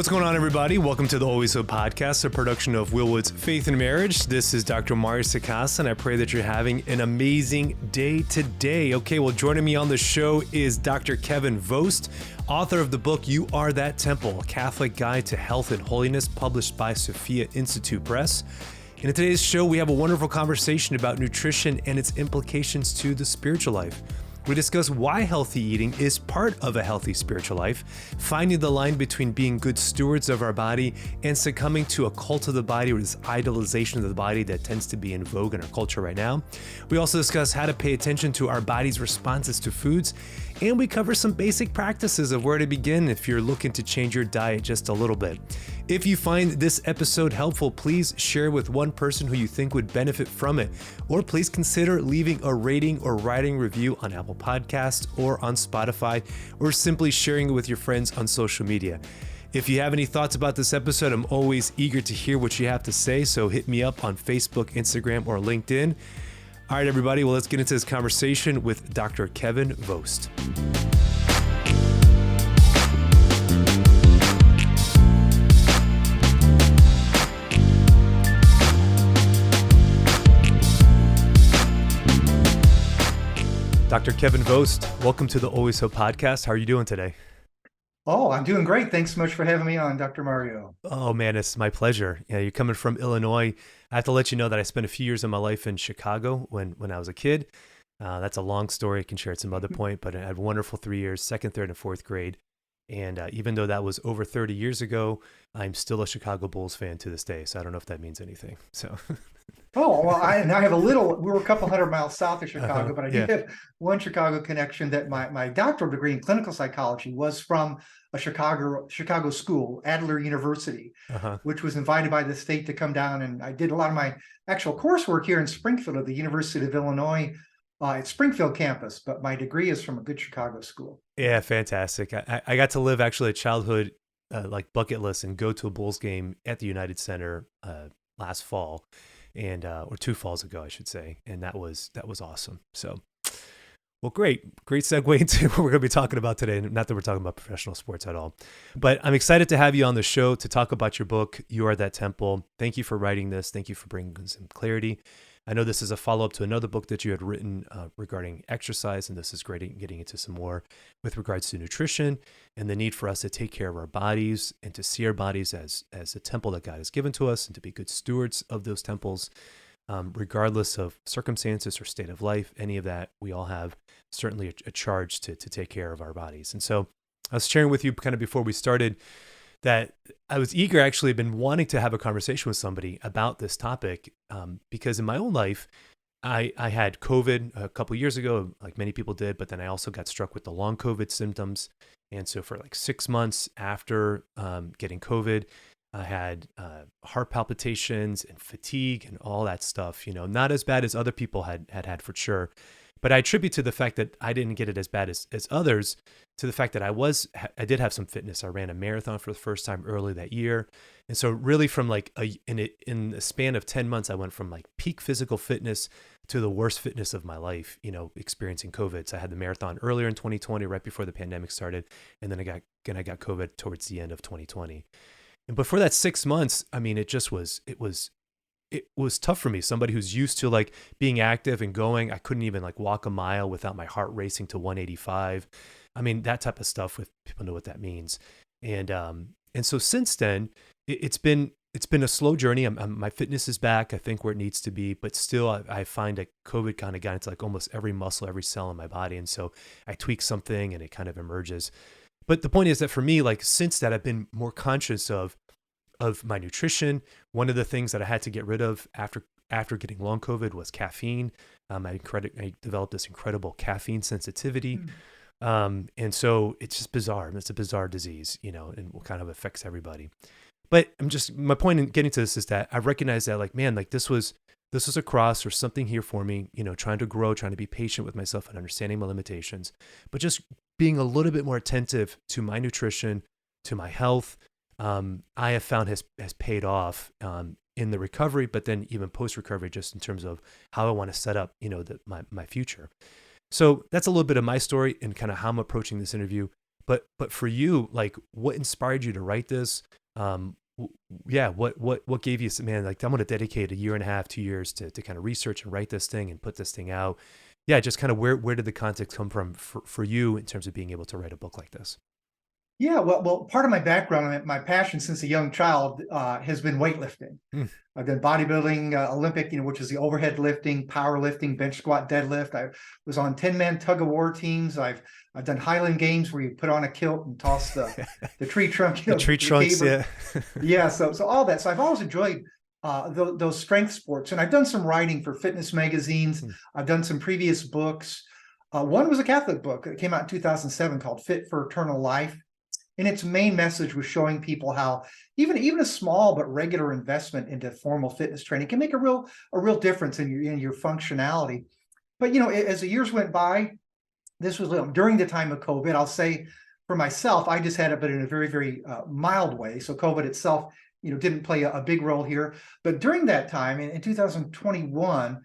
What's going on, everybody? Welcome to the Always Hope Podcast, a production of Willwood's Faith and Marriage. This is Dr. Mario Sakasa, and I pray that you're having an amazing day today. Okay, well, joining me on the show is Dr. Kevin Vost, author of the book, You Are That Temple, a Catholic Guide to Health and Holiness, published by Sophia Institute Press. And in today's show, we have a wonderful conversation about nutrition and its implications to the spiritual life. We discuss why healthy eating is part of a healthy spiritual life, finding the line between being good stewards of our body and succumbing to a cult of the body, or this idolization of the body that tends to be in vogue in our culture right now. We also discuss how to pay attention to our body's responses to foods, and we cover some basic practices of where to begin if you're looking to change your diet just a little bit. If you find this episode helpful, please share with one person who you think would benefit from it, or please consider leaving a rating or writing review on Apple Podcasts or on Spotify, or simply sharing it with your friends on social media. If you have any thoughts about this episode, I'm always eager to hear what you have to say, so hit me up on Facebook, Instagram, or LinkedIn. All right, everybody, well, let's get into this conversation with Dr. Kevin Vost. Dr. Kevin Vost, welcome to the Always Hope Podcast. How are you doing today? Oh, I'm doing great. Thanks so much for having me on, Dr. Mario. Oh, man, it's my pleasure. Yeah, you're coming from Illinois. I have to let you know that I spent a few years of my life in Chicago when I was a kid. That's a long story. I can share at some other point, but I had wonderful 3 years, second, third, and fourth grade. And even though that was over 30 years ago, I'm still a Chicago Bulls fan to this day. So I don't know if that means anything. So. Oh, well, I have a little, we were a couple hundred miles south of Chicago, but I do have one Chicago connection that my doctoral degree in clinical psychology was from a Chicago school, Adler University, which was invited by the state to come down. And I did a lot of my actual coursework here in Springfield at the University of Illinois at Springfield campus, but my degree is from a good Chicago school. Yeah, fantastic. I got to live actually a childhood like bucket list and go to a Bulls game at the United Center last fall. And or 2 falls ago, I should say, and that was awesome. So, well, great segue into what we're going to be talking about today. Not that we're talking about professional sports at all, but I'm excited to have you on the show to talk about your book, You Are That Temple. Thank you for writing this. Thank you for bringing some clarity. I know this is a follow-up to another book that you had written regarding exercise, and this is great getting into some more with regards to nutrition and the need for us to take care of our bodies and to see our bodies as a temple that God has given to us and to be good stewards of those temples, regardless of circumstances or state of life, any of that. We all have certainly a charge to take care of our bodies. And so I was sharing with you kind of before we started that I was eager, actually been wanting to have a conversation with somebody about this topic because in my own life, I had COVID a couple of years ago, like many people did, but then I also got struck with the long COVID symptoms. And so for like 6 months after getting COVID, I had heart palpitations and fatigue and all that stuff, not as bad as other people had for sure. But I attribute to the fact that I didn't get it as bad as others to the fact that I did have some fitness. I ran a marathon for the first time early that year. And so really from like in the span of 10 months, I went from like peak physical fitness to the worst fitness of my life, experiencing COVID. So I had the marathon earlier in 2020, right before the pandemic started. And then I got COVID towards the end of 2020. And but for that 6 months, I mean, it was tough for me. Somebody who's used to like being active and going, I couldn't even like walk a mile without my heart racing to 185. I mean, that type of stuff, with people know what that means. And so since then it's been a slow journey. My fitness is back, I think, where it needs to be, but still I find that COVID kind of got into like almost every muscle, every cell in my body. And so I tweak something and it kind of emerges. But the point is that for me, like since that, I've been more conscious of my nutrition. One of the things that I had to get rid of after getting long COVID was caffeine. I developed this incredible caffeine sensitivity. And so it's just bizarre. It's a bizarre disease, and what kind of affects everybody. But my point in getting to this is that I recognize that like, man, like this was a cross or something here for me, trying to grow, trying to be patient with myself and understanding my limitations, but just being a little bit more attentive to my nutrition, to my health, I have found has paid off in the recovery, but then even post-recovery, just in terms of how I want to set up, my future. So that's a little bit of my story and kind of how I'm approaching this interview. but for you, like, what inspired you to write this? Yeah, what gave you, man, like, I'm going to dedicate a year and a half, 2 years to kind of research and write this thing and put this thing out. Yeah, just kind of where did the context come from for you in terms of being able to write a book like this? Yeah, well, part of my background, my passion since a young child has been weightlifting. Mm. I've done bodybuilding, Olympic, which is the overhead lifting, powerlifting, bench squat, deadlift. I was on 10-man tug of war teams. I've done Highland Games where you put on a kilt and toss the tree trunk. The tree trunks, yeah. Yeah, so all that. So I've always enjoyed those strength sports, and I've done some writing for fitness magazines. I've done some previous books. One was a Catholic book that came out in 2007 called Fit for Eternal Life. And its main message was showing people how even a small but regular investment into formal fitness training can make a real difference in your functionality. But as the years went by, this was during the time of COVID. I'll say for myself, I just had it, but in a very, very mild way. So COVID itself, didn't play a big role here. But during that time, in 2021,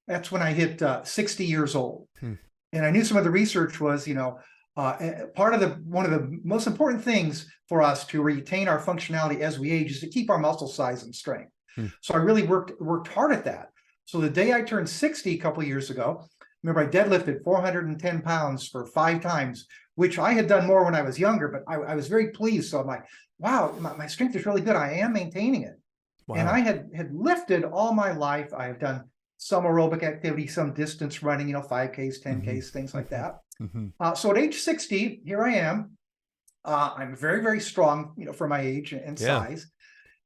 that's when I hit 60 years old, and I knew some of the research was, one of the most important things for us to retain our functionality as we age is to keep our muscle size and strength. So I really worked hard at that. So the day I turned 60 a couple of years ago, remember I deadlifted 410 pounds for 5 times, which I had done more when I was younger, but I was very pleased. So I'm like, wow, my strength is really good. I am maintaining it. Wow. And I had lifted all my life. I have done some aerobic activity, some distance running, 5Ks, 10Ks, things like that. So at age 60, here I am. I'm very, very strong, for my age and size.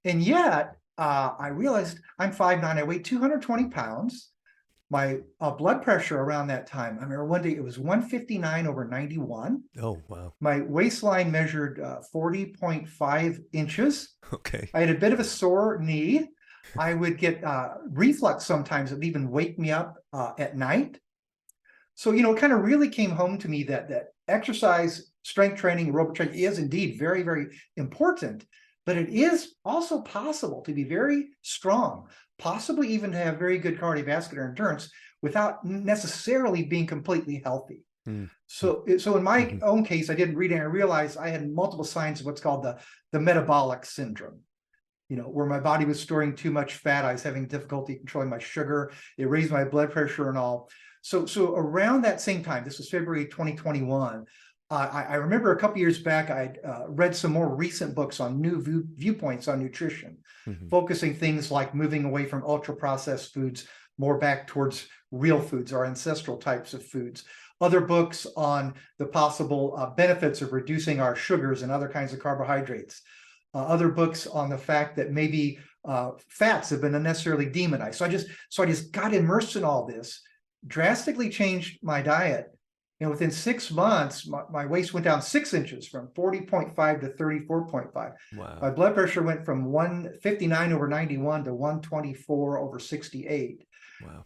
And yet I realized I'm 5'9". I weigh 220 pounds. My blood pressure around that time, I remember one day it was 159/91. Oh, wow. My waistline measured 40.5 inches. Okay. I had a bit of a sore knee. I would get reflux sometimes. It would even wake me up at night. So, it kind of really came home to me that exercise, strength training, aerobic training is indeed very, very important, but it is also possible to be very strong, possibly even to have very good cardiovascular endurance without necessarily being completely healthy. So in my own case, I didn't read it and I realized I had multiple signs of what's called the metabolic syndrome. Where my body was storing too much fat. I was having difficulty controlling my sugar. It raised my blood pressure and all. So around that same time, this was February 2021, I remember a couple years back, I read some more recent books on new viewpoints on nutrition, focusing things like moving away from ultra-processed foods, more back towards real foods, our ancestral types of foods. Other books on the possible benefits of reducing our sugars and other kinds of carbohydrates. Other books on the fact that maybe fats have been unnecessarily demonized. So I just got immersed in all this, drastically changed my diet. And within 6 months, my waist went down 6 inches from 40.5 to 34.5. Wow. My blood pressure went from 159/91 to 124/68.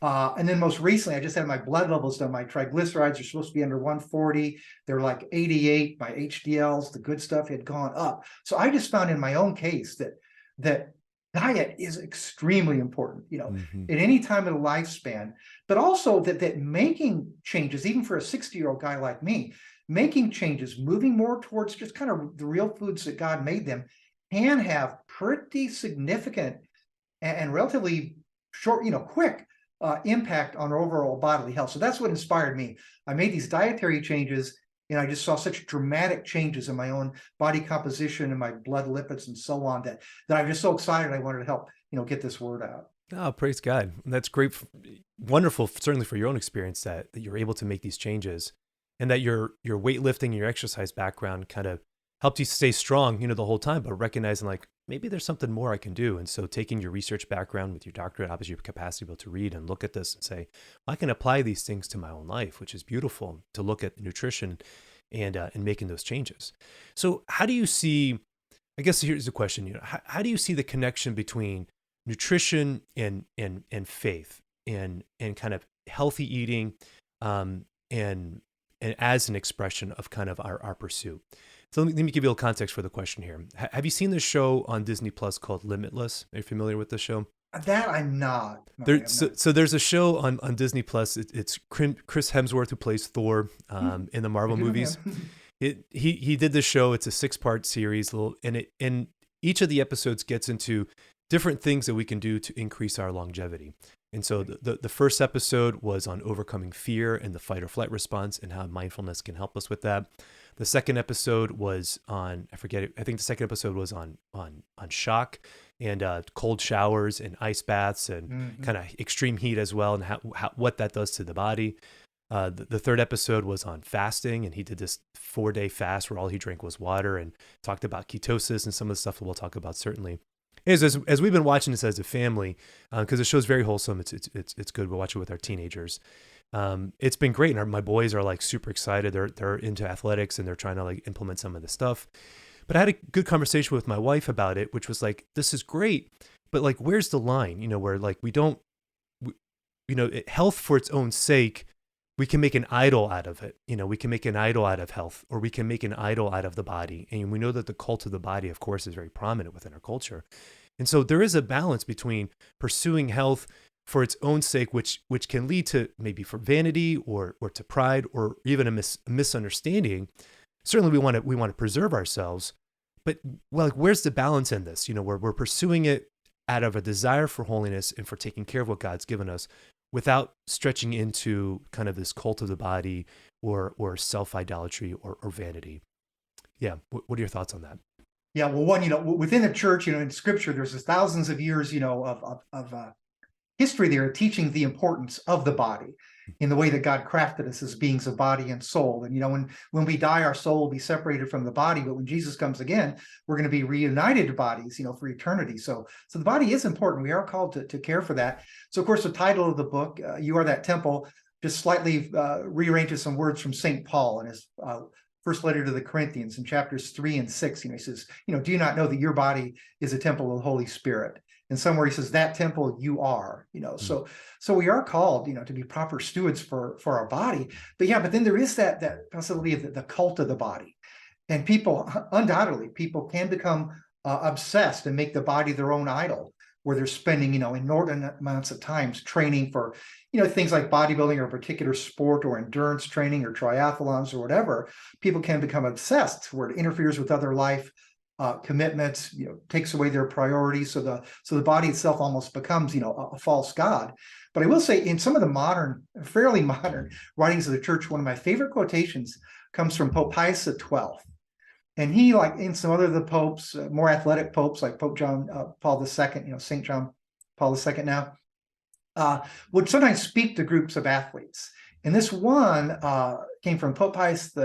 Wow. And then most recently, I just had my blood levels done. My triglycerides are supposed to be under 140. They're like 88. My HDLs, the good stuff, had gone up. So I just found in my own case that diet is extremely important, at any time of the lifespan, but also that making changes, even for a 60-year-old guy like me, making changes, moving more towards just kind of the real foods that God made them, can have pretty significant and relatively short, quick impact on our overall bodily health. So that's what inspired me. I made these dietary changes, and I just saw such dramatic changes in my own body composition and my blood lipids and so on that I'm just so excited. I wanted to help, get this word out. Oh, praise God. That's great. Wonderful, certainly for your own experience that you're able to make these changes, and that your weightlifting and your exercise background kind of helped you stay strong, the whole time, but recognizing like, maybe there's something more I can do. And so taking your research background with your doctorate, obviously your capacity to be able to read and look at this and say, I can apply these things to my own life, which is beautiful, to look at nutrition and making those changes. So how do you see, I guess here's the question, how do you see the connection between nutrition and faith and kind of healthy eating and as an expression of kind of our pursuit? So let me give you a little context for the question here. Have you seen this show on Disney Plus called Limitless? Are you familiar with the show? That I'm not. So there's a show on Disney Plus. It's Chris Hemsworth who plays Thor in the Marvel movies. He did this show. It's a 6-part series, and each of the episodes gets into different things that we can do to increase our longevity. And so the first episode was on overcoming fear and the fight or flight response and how mindfulness can help us with that. The second episode was on, I forget it, I think the second episode was on shock and cold showers and ice baths and kind of extreme heat as well, and what that does to the body. The third episode was on fasting, and he did this 4-day fast where all he drank was water, and talked about ketosis and some of the stuff that we'll talk about certainly. As we've been watching this as a family, because the show's very wholesome, it's good. We'll watch it with our teenagers. It's been great, and my boys are like super excited. They're into athletics, and they're trying to like implement some of the stuff. But I had a good conversation with my wife about it, which was like, this is great, but like, where's the line? Where like health for its own sake, we can make an idol out of it. We can make an idol out of health, or we can make an idol out of the body. And we know that the cult of the body, of course, is very prominent within our culture. And so there is a balance between pursuing health for its own sake, which can lead to maybe for vanity or to pride or even a misunderstanding. Certainly we want to preserve ourselves, but well, like, where's the balance in this? Where we're pursuing it out of a desire for holiness and for taking care of what God's given us, without stretching into kind of this cult of the body or self-idolatry or vanity. Yeah. What are your thoughts on that? Yeah, well, one, within the church, in Scripture, there's thousands of years, of history there teaching the importance of the body in the way that God crafted us as beings of body and soul. And, when we die, our soul will be separated from the body, but when Jesus comes again, we're going to be reunited to bodies, for eternity. So the body is important. We are called to care for that. So, of course, the title of the book, You Are That Temple, just slightly rearranges some words from St. Paul in his first letter to the Corinthians in chapters 3 and 6. He says, do you not know that your body is a temple of the Holy Spirit? And somewhere he says, that temple you are, so we are called, to be proper stewards for our body. But then there is that possibility of the cult of the body. And undoubtedly, people can become obsessed and make the body their own idol, where they're spending, inordinate amounts of times training for, things like bodybuilding or a particular sport or endurance training or triathlons or whatever. People can become obsessed where it interferes with other life commitments, takes away their priorities. So the body itself almost becomes, a false god. But I will say, in some of the fairly modern writings of the church, one of my favorite quotations comes from Pope Pius XII. And he, like in some other of the popes, more athletic popes like Pope John Paul II, St. John Paul II now, would sometimes speak to groups of athletes. And this one came from Pope Pius XII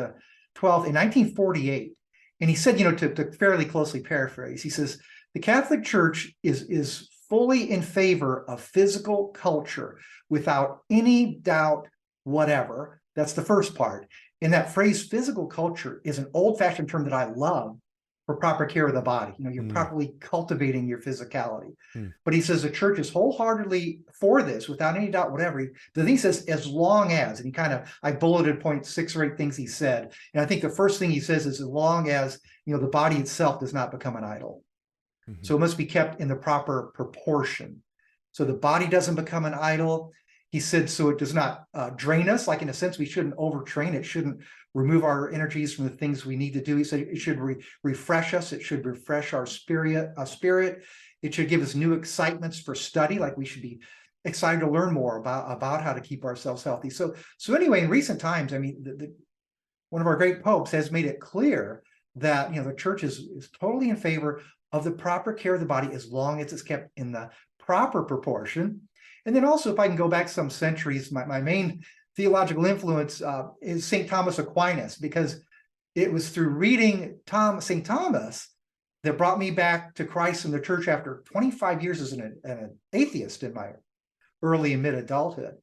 in 1948. And he said, to fairly closely paraphrase, he says, the Catholic Church is fully in favor of physical culture without any doubt whatever. That's the first part. And that phrase, physical culture, is an old-fashioned term that I love for proper care of the body. You're properly cultivating your physicality. But he says the church is wholeheartedly for this without any doubt whatever. Then he says, as long as, and I bulleted point 6 or 8 things he said. And I think the first thing he says is, as long as, the body itself does not become an idol. So it must be kept in the proper proportion. So the body doesn't become an idol. He said, so it does not drain us. Like, in a sense, we shouldn't overtrain. It shouldn't remove our energies from the things we need to do. He said it should refresh us. It should refresh our spirit. It should give us new excitements for study. Like, we should be excited to learn more about how to keep ourselves healthy. So anyway, in recent times, one of our great popes has made it clear that, the church is totally in favor of the proper care of the body as long as it's kept in the proper proportion. And then also, if I can go back some centuries, my main theological influence is St. Thomas Aquinas, because it was through reading St. Thomas that brought me back to Christ and the church after 25 years as an atheist in my early and mid-adulthood.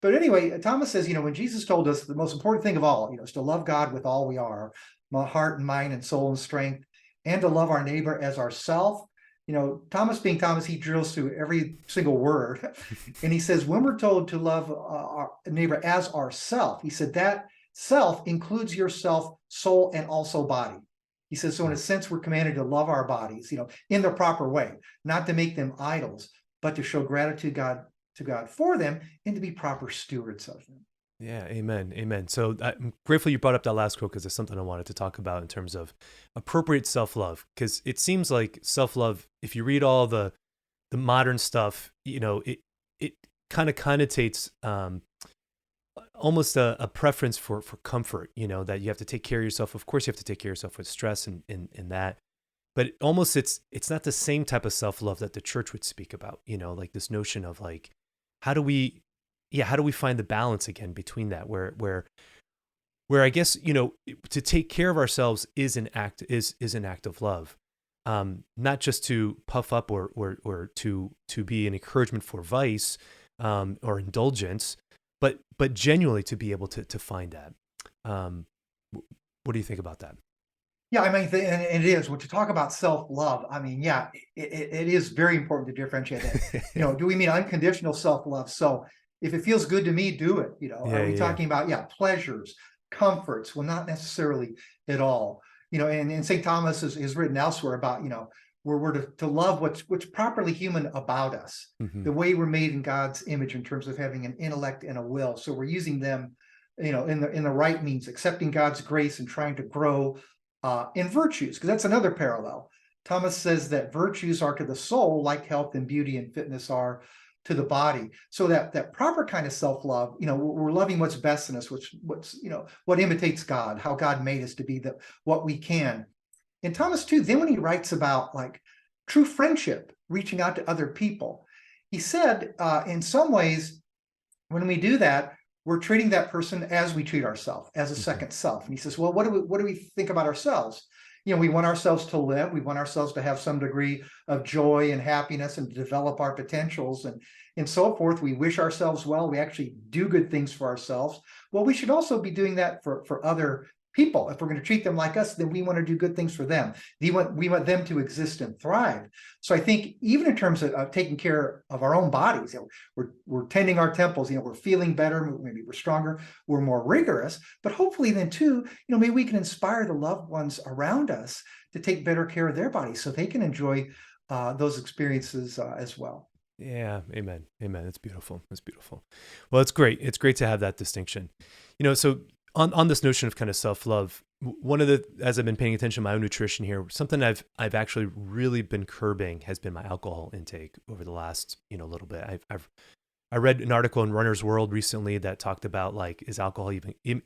But anyway, Thomas says, when Jesus told us the most important thing of all, is to love God with all we are, my heart and mind and soul and strength, and to love our neighbor as ourself. Thomas being Thomas, he drills through every single word. And he says, when we're told to love our neighbor as ourself, he said that self includes yourself, soul, and also body. He says, so in a sense, we're commanded to love our bodies, in the proper way, not to make them idols, but to show gratitude to God for them and to be proper stewards of them. Yeah, amen, amen. So I'm grateful you brought up that last quote because it's something I wanted to talk about in terms of appropriate self-love. Because it seems like self-love, if you read all the modern stuff, it kind of connotates almost a preference for comfort. That you have to take care of yourself. Of course, you have to take care of yourself with stress and that. But almost it's not the same type of self-love that the church would speak about. Like this notion of like, how do we how do we find the balance again between that where I guess to take care of ourselves is an act of love, not just to puff up or to be an encouragement for vice, or indulgence, but genuinely to be able to find that. um, what do you think about that? Yeah, I mean, and it is. When to talk about self-love, I mean, yeah, it is very important to differentiate that. Do we mean unconditional self-love? So if it feels good to me, do it. Are Yeah, we yeah, yeah. talking about, pleasures, comforts? Well, not necessarily at all. And St. Thomas is written elsewhere about, we're to love what's properly human about us, Hmm. the way we're made in God's image in terms of having an intellect and a will. So we're using them, in the right means, accepting God's grace and trying to grow in virtues, because that's another parallel. Thomas says that virtues are to the soul like health and beauty and fitness are to the body. So that proper kind of self-love, we're loving what's best in us, what imitates God, how God made us to be what we can. And Thomas too, then when he writes about like true friendship, reaching out to other people, he said, in some ways, when we do that, we're treating that person as we treat ourselves, as a Hmm. second self. And he says, well, what do we think about ourselves? We want ourselves to live. We want ourselves to have some degree of joy and happiness and to develop our potentials and so forth. We wish ourselves well. We actually do good things for ourselves. Well, we should also be doing that for other people. If we're going to treat them like us, then we want to do good things for them. We want them to exist and thrive. So I think even in terms of taking care of our own bodies, we're tending our temples, we're feeling better, maybe we're stronger, we're more rigorous, but hopefully then too, maybe we can inspire the loved ones around us to take better care of their bodies so they can enjoy those experiences as well. Yeah, amen, amen. It's beautiful. It's beautiful. Well, it's great. It's great to have that distinction. So on this notion of kind of self love, one of the, as I've been paying attention to my own nutrition here, something I've actually really been curbing has been my alcohol intake over the last little bit. I read an article in Runner's World recently that talked about like, is alcohol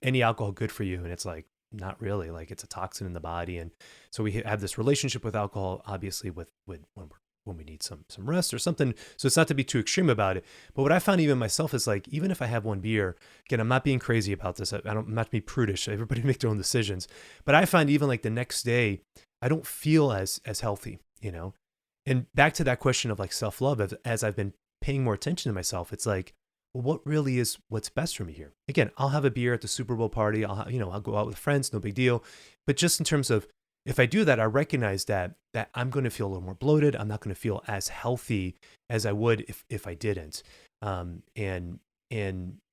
any alcohol good for you? And it's like, not really. Like, it's a toxin in the body, and so we have this relationship with alcohol, obviously, with when we need some rest or something. So it's not to be too extreme about it. But what I found even myself is like, even if I have one beer, again, I'm not being crazy about this. I'm not to be prudish. Everybody make their own decisions. But I find even like the next day, I don't feel as healthy. And back to that question of like self love, as I've been paying more attention to myself, it's like, well, what really is what's best for me here? Again, I'll have a beer at the Super Bowl party. I'll go out with friends, no big deal. But just in terms of, if I do that, I recognize that I'm going to feel a little more bloated. I'm not going to feel as healthy as I would if I didn't. And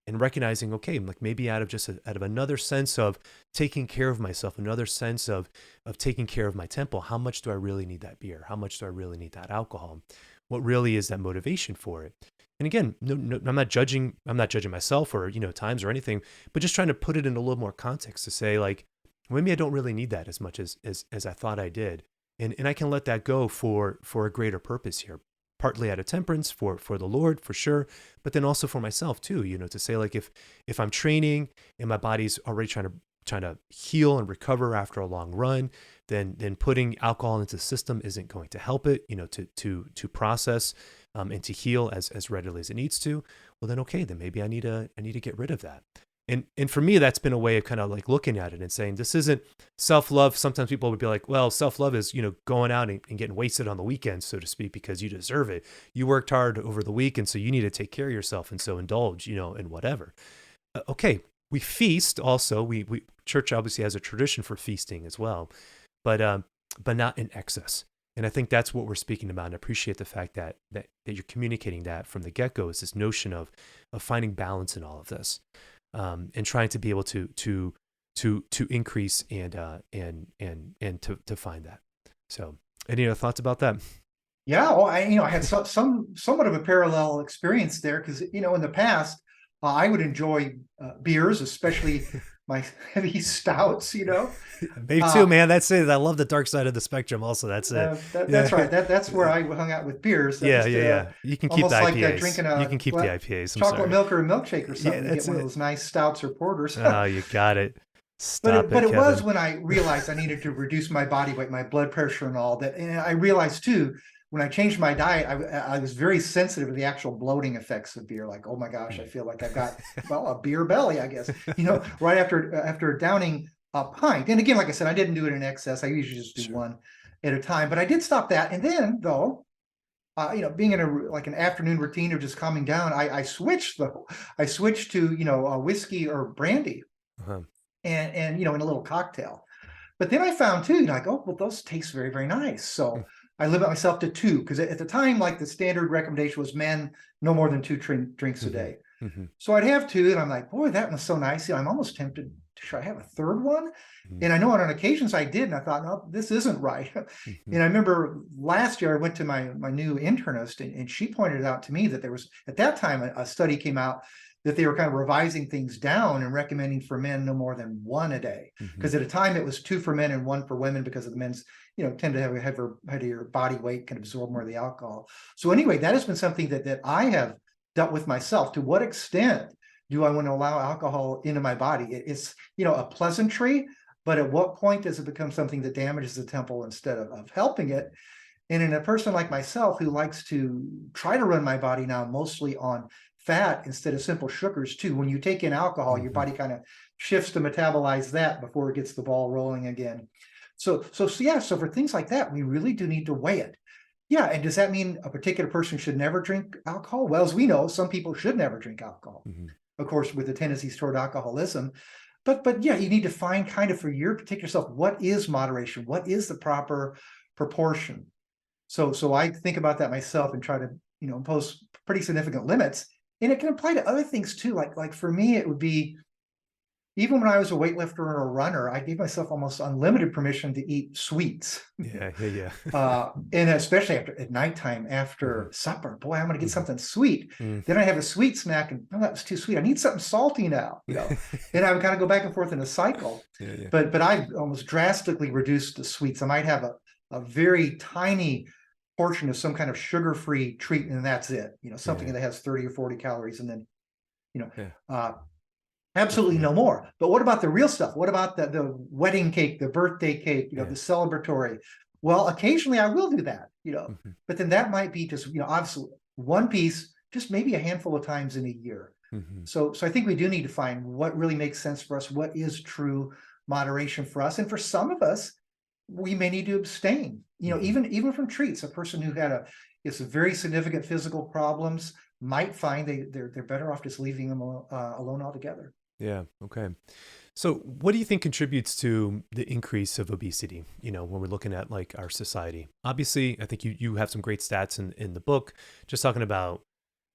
recognizing, okay, like maybe out of another sense of taking care of myself, another sense of taking care of my temple. How much do I really need that beer? How much do I really need that alcohol? What really is that motivation for it? And again, no, I'm not judging myself or times or anything, but just trying to put it in a little more context to say like, maybe I don't really need that as much as I thought I did. And I can let that go for a greater purpose here, partly out of temperance for the Lord, for sure, but then also for myself too, to say like, if I'm training and my body's already trying to heal and recover after a long run, then putting alcohol into the system isn't going to help it, to process and to heal as readily as it needs to. Well, then, okay, then maybe I need to get rid of that. And for me, that's been a way of kind of like looking at it and saying, this isn't self-love. Sometimes people would be like, well, self-love is, going out and getting wasted on the weekends, so to speak, because you deserve it. You worked hard over the week, and so you need to take care of yourself. And so indulge, in whatever. Okay. We feast also. We church obviously has a tradition for feasting as well, but not in excess. And I think that's what we're speaking about. And I appreciate the fact that you're communicating that from the get-go, is this notion of finding balance in all of this. And trying to be able to increase and to find that. So, any other thoughts about that? Yeah, well, I had somewhat of a parallel experience there because in the past I would enjoy beers, especially my heavy stouts, Me too, Uh, man. That's it. I love the dark side of the spectrum. Also, that's it. that's Yeah, right. That's where I hung out with beers. That yeah, just yeah, yeah. You can keep the almost like IPAs. drinking You a can keep the IPAs. I'm chocolate sorry. milk or a milkshake or Yeah, something to get that's one of it. those nice stouts or porters. Oh, you got it. But Stop but it, it was Kevin. when I realized I needed to reduce my body weight, my blood pressure, and all that. And I realized too, when I changed my diet, I was very sensitive to the actual bloating effects of beer. Like, oh my gosh, I feel like I've got a beer belly, I guess. Right after downing a pint. And again, like I said, I didn't do it in excess. I usually just do Sure. one at a time. But I did stop that. And then though, being in an afternoon routine of just calming down, I switched though. I switched to whiskey or brandy, Uh-huh. and in a little cocktail. But then I found too, like, oh, well, those taste very, very nice. So I limit myself to two, because at the time, like, the standard recommendation was men no more than two drinks a day. Mm-hmm. So I'd have two, and I'm like, boy, that was so nice. I'm almost tempted. Should I have a third one? Mm-hmm. And I know on occasions I did, and I thought, no, this isn't right. Mm-hmm. And I remember last year I went to my new internist, and she pointed out to me that there was, at that time, a study came out that they were kind of revising things down and recommending for men no more than one a day. Because at a time it was two for men and one for women, because of the men's, tend to have a heavier body weight, can absorb more of the alcohol. So anyway, that has been something that I have dealt with myself. To what extent do I want to allow alcohol into my body? It's, a pleasantry, but at what point does it become something that damages the temple instead of helping it? And in a person like myself, who likes to try to run my body now mostly on fat instead of simple sugars too, when you take in alcohol, your body kind of shifts to metabolize that before it gets the ball rolling again. So for things like that, we really do need to weigh it. Yeah, and does that mean a particular person should never drink alcohol? Well, as we know, some people should never drink alcohol, of course, with the tendencies toward alcoholism. But yeah, you need to find kind of for your particular self, what is moderation? What is the proper proportion? So I think about that myself and try to, impose pretty significant limits. And it can apply to other things too. Like for me, it would be, even when I was a weightlifter or a runner, I gave myself almost unlimited permission to eat sweets. Yeah. And especially at nighttime, after supper, boy, I'm going to get something sweet. Then I have a sweet snack, and that was too sweet. I need something salty now, And I would kind of go back and forth in a cycle. But I've almost drastically reduced the sweets. I might have a very tiny portion of some kind of sugar-free treat, and that's it. Something that has 30 or 40 calories, and then, absolutely no more. But what about the real stuff? What about the wedding cake, the birthday cake, the celebratory? Well, occasionally I will do that, but then that might be just, obviously one piece, just maybe a handful of times in a year. So I think we do need to find what really makes sense for us, what is true moderation for us. And for some of us, we may need to abstain, even from treats. A person who had some very significant physical problems might find they're better off just leaving them alone altogether. Yeah. Okay. So what do you think contributes to the increase of obesity, when we're looking at like our society? Obviously, I think you have some great stats in the book, just talking about,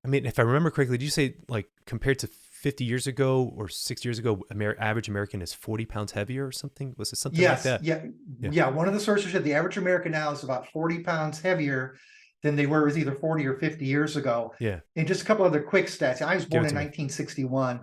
I mean, if I remember correctly, did you say like compared to 50 years ago or 6 years ago, average American is 40 pounds heavier or something? Was it something like that? Yeah. One of the sources said the average American now is about 40 pounds heavier than they were either 40 or 50 years ago. Yeah. And just a couple other quick stats. I was born in 1961.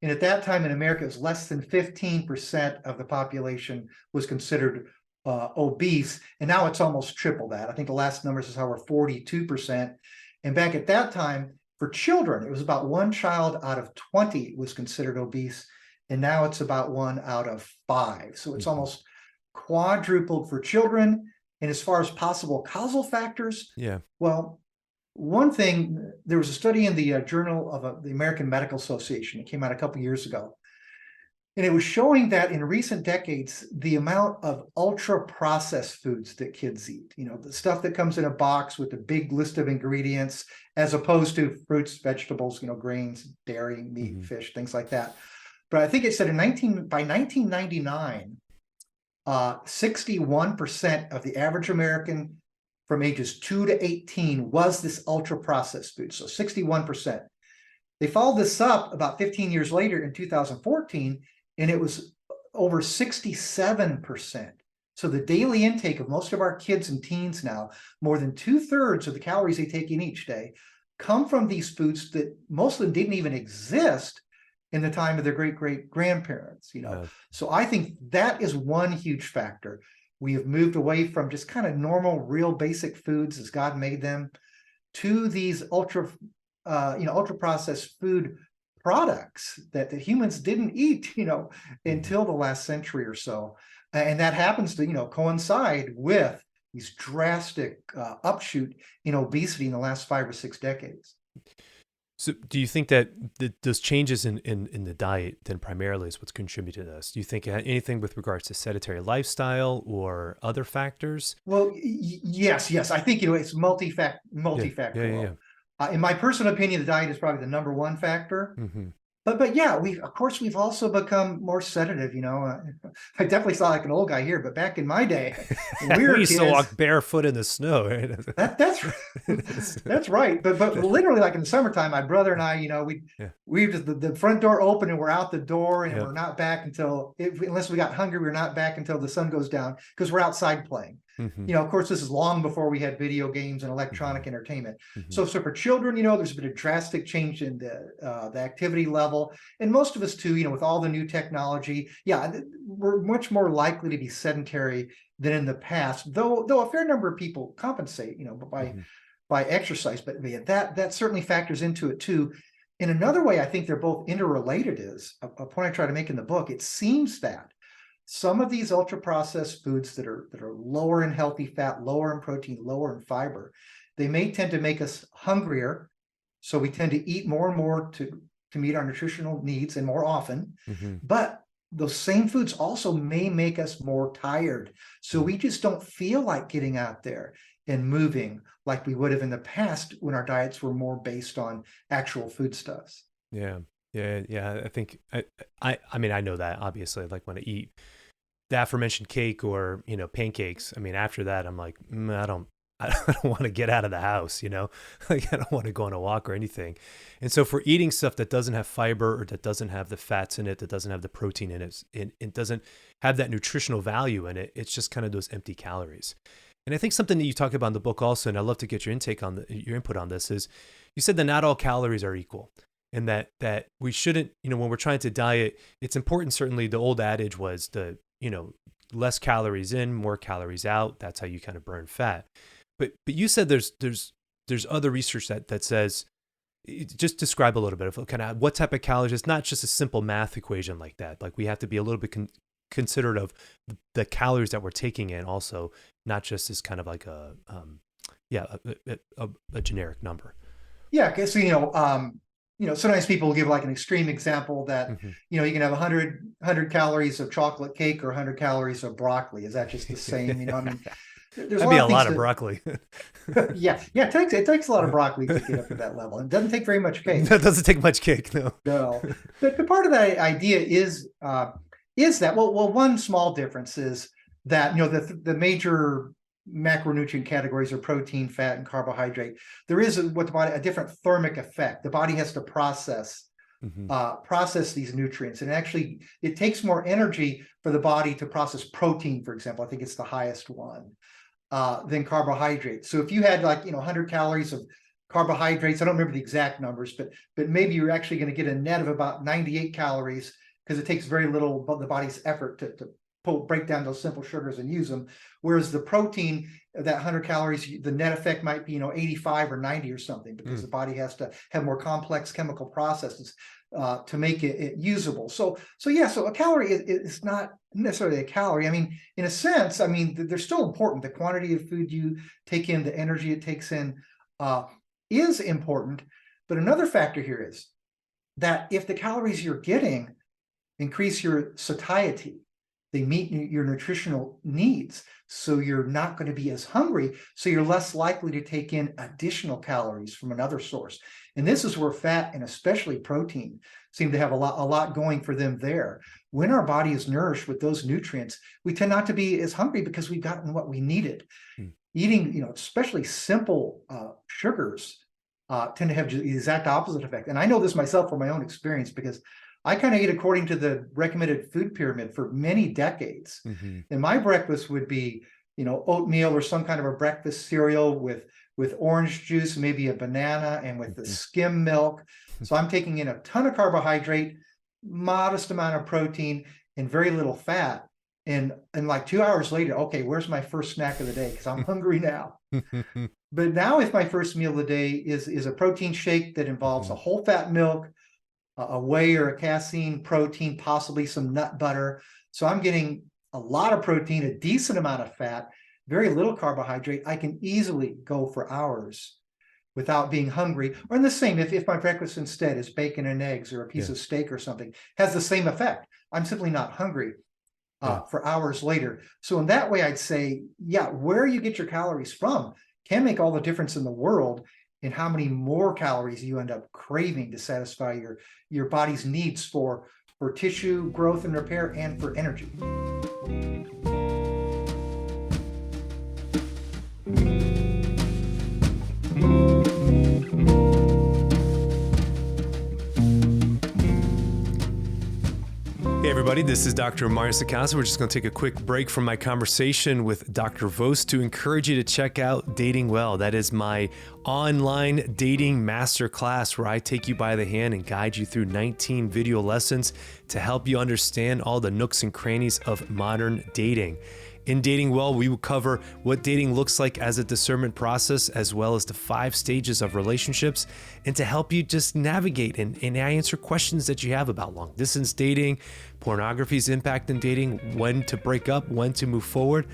And at that time in America, it was less than 15% of the population was considered obese. And now it's almost triple that. I think the last numbers is how we're 42%. And back at that time, for children, it was about one child out of 20 was considered obese. And now it's about 1 out of 5. So it's almost quadrupled for children. And as far as possible causal factors, well, one thing, there was a study in the Journal of the American Medical Association. It came out a couple of years ago. And it was showing that in recent decades, the amount of ultra-processed foods that kids eat, the stuff that comes in a box with a big list of ingredients, as opposed to fruits, vegetables, grains, dairy, meat, fish, things like that. But I think it said by 1999, 61% of the average American from ages 2 to 18 was this ultra-processed food. So 61%. They followed this up about 15 years later in 2014, and it was over 67%. So the daily intake of most of our kids and teens now, more than 2/3 of the calories they take in each day, come from these foods that most of them didn't even exist in the time of their great-great-grandparents, So I think that is one huge factor. We have moved away from just kind of normal, real basic foods as God made them to these ultra processed food products that the humans didn't eat, until the last century or so. And that happens to, coincide with these drastic upshoot in obesity in the last 5 or 6 decades. So do you think that those changes in the diet then primarily is what's contributed to this? Do you think anything with regards to sedentary lifestyle or other factors? Well, yes. I think, it's multifactorial. In my personal opinion, the diet is probably the number one factor. Mm-hmm. But yeah, we've also become more sedative. I definitely sound like an old guy here, but back in my day, when we used to walk barefoot in the snow. Right? That's right. But literally, like in the summertime, my brother and I, we just the front door open and we're out the door, and we're not back unless we got hungry. We're not back until the sun goes down because we're outside playing. Mm-hmm. Of course, this is long before we had video games and electronic entertainment. Mm-hmm. So for children, there's been a drastic change in the activity level. And most of us too, with all the new technology, we're much more likely to be sedentary than in the past, though a fair number of people compensate, by exercise. But that certainly factors into it too. In another way, I think they're both interrelated is a point I try to make in the book. It seems that some of these ultra-processed foods that are lower in healthy fat, lower in protein, lower in fiber, they may tend to make us hungrier. So we tend to eat more and more to meet our nutritional needs and more often. Mm-hmm. But those same foods also may make us more tired. So we just don't feel like getting out there and moving like we would have in the past when our diets were more based on actual foodstuffs. Yeah. I think I mean, I know that obviously, like when I eat the aforementioned cake or, pancakes, I mean, after that, I'm like, I don't want to get out of the house, like I don't want to go on a walk or anything. And so for eating stuff that doesn't have fiber or that doesn't have the fats in it, that doesn't have the protein in it, it doesn't have that nutritional value in it, it's just kind of those empty calories. And I think something that you talk about in the book also, and I'd love to get your input on this, is you said that not all calories are equal. And that we shouldn't, when we're trying to diet, it's important. Certainly the old adage was less calories in, more calories out. That's how you kind of burn fat. But you said there's other research that says, just describe a little bit of kind of what type of calories. It's not just a simple math equation like that. Like we have to be a little bit considerate of the calories that we're taking in also, not just as kind of like a generic number. Yeah. Because, sometimes people will give like an extreme example that, you can have 100 calories of chocolate cake or 100 calories of broccoli. Is that just the same? That'd be a lot of broccoli. Yeah. It takes a lot of broccoli to get up to that level. It doesn't take very much cake. That doesn't take much cake, no. No. But part of that idea is that, one small difference is that, the major macronutrient categories are protein, fat, and carbohydrate. There is a different thermic effect. The body has to process these nutrients, and actually it takes more energy for the body to process protein, for example. I think it's the highest one than carbohydrates. So if you had 100 calories of carbohydrates, I don't remember the exact numbers, but maybe you're actually going to get a net of about 98 calories because it takes very little of the body's effort to break down those simple sugars and use them. Whereas the protein, that 100 calories, the net effect might be 85 or 90 or something, because the body has to have more complex chemical processes to make it usable. So a calorie is not necessarily a calorie. I mean, in a sense, they're still important. The quantity of food you take in, the energy it takes in is important. But another factor here is that if the calories you're getting increase your satiety, they meet your nutritional needs, so you're not going to be as hungry, so you're less likely to take in additional calories from another source. And this is where fat and especially protein seem to have a lot going for them there. When our body is nourished with those nutrients, we tend not to be as hungry because we've gotten what we needed. Eating, especially simple sugars tend to have the exact opposite effect. And I know this myself from my own experience, because I kind of eat according to the recommended food pyramid for many decades. And my breakfast would be, oatmeal or some kind of a breakfast cereal with with orange juice, maybe a banana, and with the Mhm. skim milk. So I'm taking in a ton of carbohydrate, modest amount of protein, and very little fat. And like 2 hours later, okay, where's my first snack of the day? Because I'm hungry now. But now if my first meal of the day is a protein shake that involves a whole fat milk, a whey or a casein protein, possibly some nut butter. So I'm getting a lot of protein, a decent amount of fat, very little carbohydrate. I can easily go for hours without being hungry. Or in the same, if my breakfast instead is bacon and eggs or a piece Yeah. of steak or something, has the same effect. I'm simply not hungry Yeah. for hours later. So in that way, I'd say, yeah, where you get your calories from can make all the difference in the world in how many more calories you end up craving to satisfy your body's needs for tissue growth and repair and for energy. Hey everybody, this is Dr. Mario Sacasa. We're just going to take a quick break from my conversation with Dr. Vost to encourage you to check out Dating Well. That is my online dating masterclass where I take you by the hand and guide you through 19 video lessons to help you understand all the nooks and crannies of modern dating. In Dating Well, we will cover what dating looks like as a discernment process, as well as the 5 stages of relationships, and to help you just navigate and answer questions that you have about long distance dating, pornography's impact in dating, when to break up, when to move forward.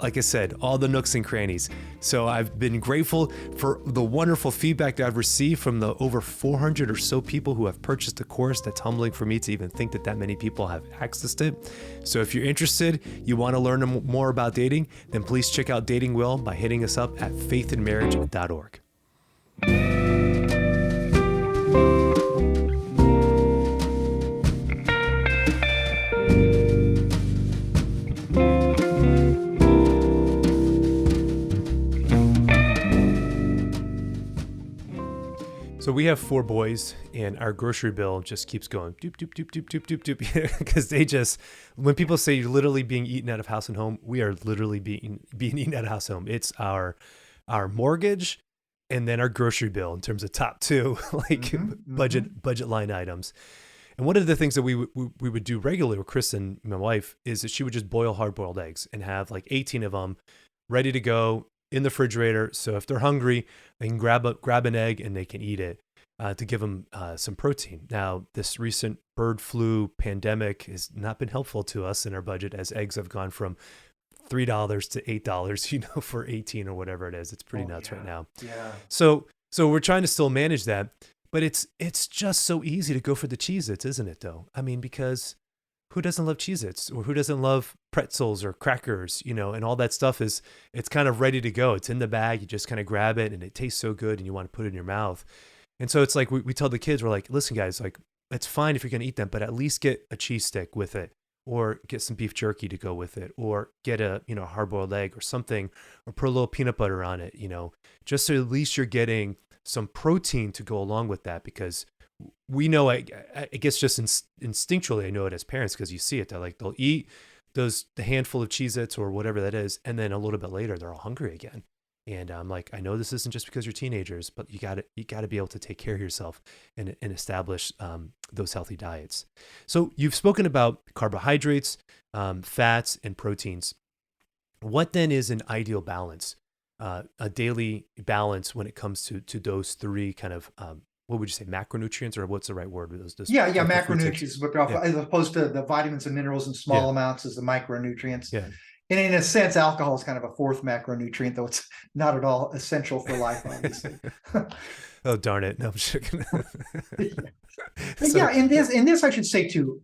Like I said, all the nooks and crannies. So I've been grateful for the wonderful feedback that I've received from the over 400 or so people who have purchased the course. That's humbling for me to even think that many people have accessed it. So if you're interested, you want to learn more about dating, then please check out Dating Well by hitting us up at faithandmarriage.org. So we have 4 boys, and our grocery bill just keeps going doop, doop, doop, doop, doop, doop, doop. Because they just, when people say you're literally being eaten out of house and home, we are literally being eaten out of house and home. It's our mortgage and then our grocery bill in terms of top 2, like budget line items. And one of the things that we would do regularly with Chris and my wife is that she would just boil hard-boiled eggs and have like 18 of them ready to go in the refrigerator. So if they're hungry, they can grab an egg and they can eat it to give them some protein. Now, this recent bird flu pandemic has not been helpful to us in our budget, as eggs have gone from $3 to $8, for 18 or whatever it is. It's pretty nuts right now. Yeah. So we're trying to still manage that, but it's just so easy to go for the Cheez-Its, isn't it though? I mean, because who doesn't love Cheez-Its, or who doesn't love pretzels or crackers, and all that stuff it's kind of ready to go. It's in the bag. You just kind of grab it and it tastes so good and you want to put it in your mouth. And so it's like, we tell the kids, we're like, listen guys, like, it's fine if you're going to eat them, but at least get a cheese stick with it, or get some beef jerky to go with it, or get a, hard-boiled egg or something, or put a little peanut butter on it, just so at least you're getting some protein to go along with that. Because we know, I guess just instinctually, I know it as parents, because you see it, they'll eat the handful of Cheez-Its or whatever that is, and then a little bit later they're all hungry again. And I'm like, I know this isn't just because you're teenagers, but you got to be able to take care of yourself and establish those healthy diets. So you've spoken about carbohydrates, fats, and proteins. What then is an ideal balance, a daily balance when it comes to those 3 kind of what would you say, macronutrients, or what's the right word? Those Macronutrients, as opposed to the vitamins and minerals in small amounts as the micronutrients. Yeah. And in a sense, alcohol is kind of a 4th macronutrient, though it's not at all essential for life, obviously. Oh, darn it. No, I'm sure. In this, I should say too,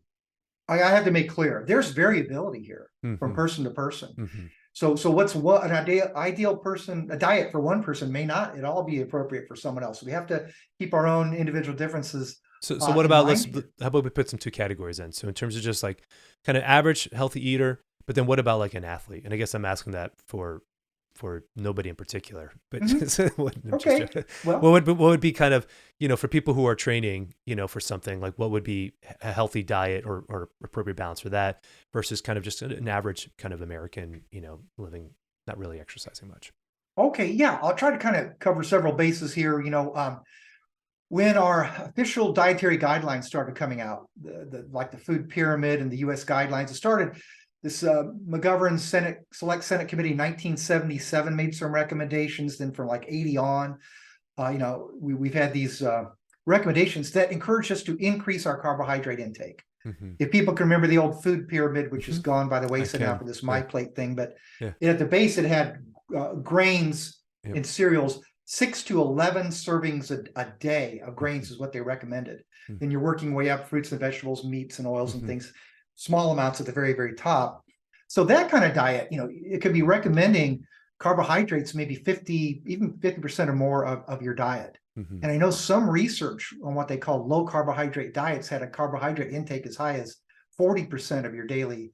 I have to make clear, there's variability here from person to person. Mm-hmm. So what an ideal person, a diet for one person may not at all be appropriate for someone else. So we have to keep our own individual differences. So what about, how about we put some 2 categories in? So in terms of just like kind of average healthy eater, but then what about like an athlete? And I guess I'm asking that for nobody in particular, but what would be kind of, for people who are training, for something like, what would be a healthy diet or appropriate balance for that versus kind of just an average kind of American, living, not really exercising much. Okay, yeah, I'll try to kind of cover several bases here. When our official dietary guidelines started coming out, like the food pyramid and the U.S. guidelines, it started. This McGovern Select Senate Committee in 1977 made some recommendations. Then from like 80 on, we've had these recommendations that encourage us to increase our carbohydrate intake. Mm-hmm. If people can remember the old food pyramid, which Mm-hmm. is gone by the wayside now for this My Plate thing, but at the base it had grains and cereals, 6 to 11 servings a day of grains is what they recommended. Then you're working way up, fruits and vegetables, meats and oils and things, small amounts at the very, very top. So that kind of diet, it could be recommending carbohydrates, maybe 50, even 50% or more of your diet. And I know some research on what they call low carbohydrate diets had a carbohydrate intake as high as 40% of your daily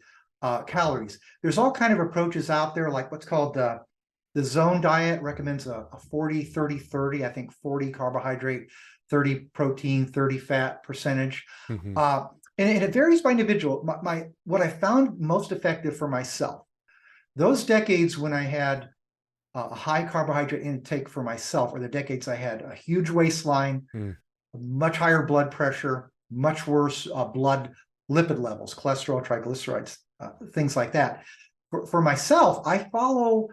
calories. There's all kind of approaches out there, like what's called the zone diet recommends a 40, 30, 30, I think 40 carbohydrate, 30 protein, 30 fat percentage. And it varies by individual. What I found most effective for myself, those decades when I had a high carbohydrate intake for myself are the decades I had a huge waistline, much higher blood pressure, much worse blood lipid levels, cholesterol, triglycerides, things like that. For myself, I follow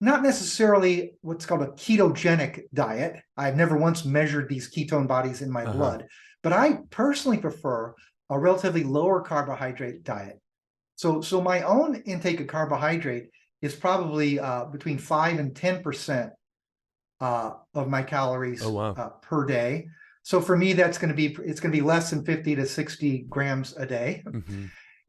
not necessarily what's called a ketogenic diet. I've never once measured these ketone bodies in my blood, but I personally prefer a relatively lower carbohydrate diet. So my own intake of carbohydrate is probably between 5 and 10% of my calories per day. So for me, it's going to be less than 50 to 60 grams a day.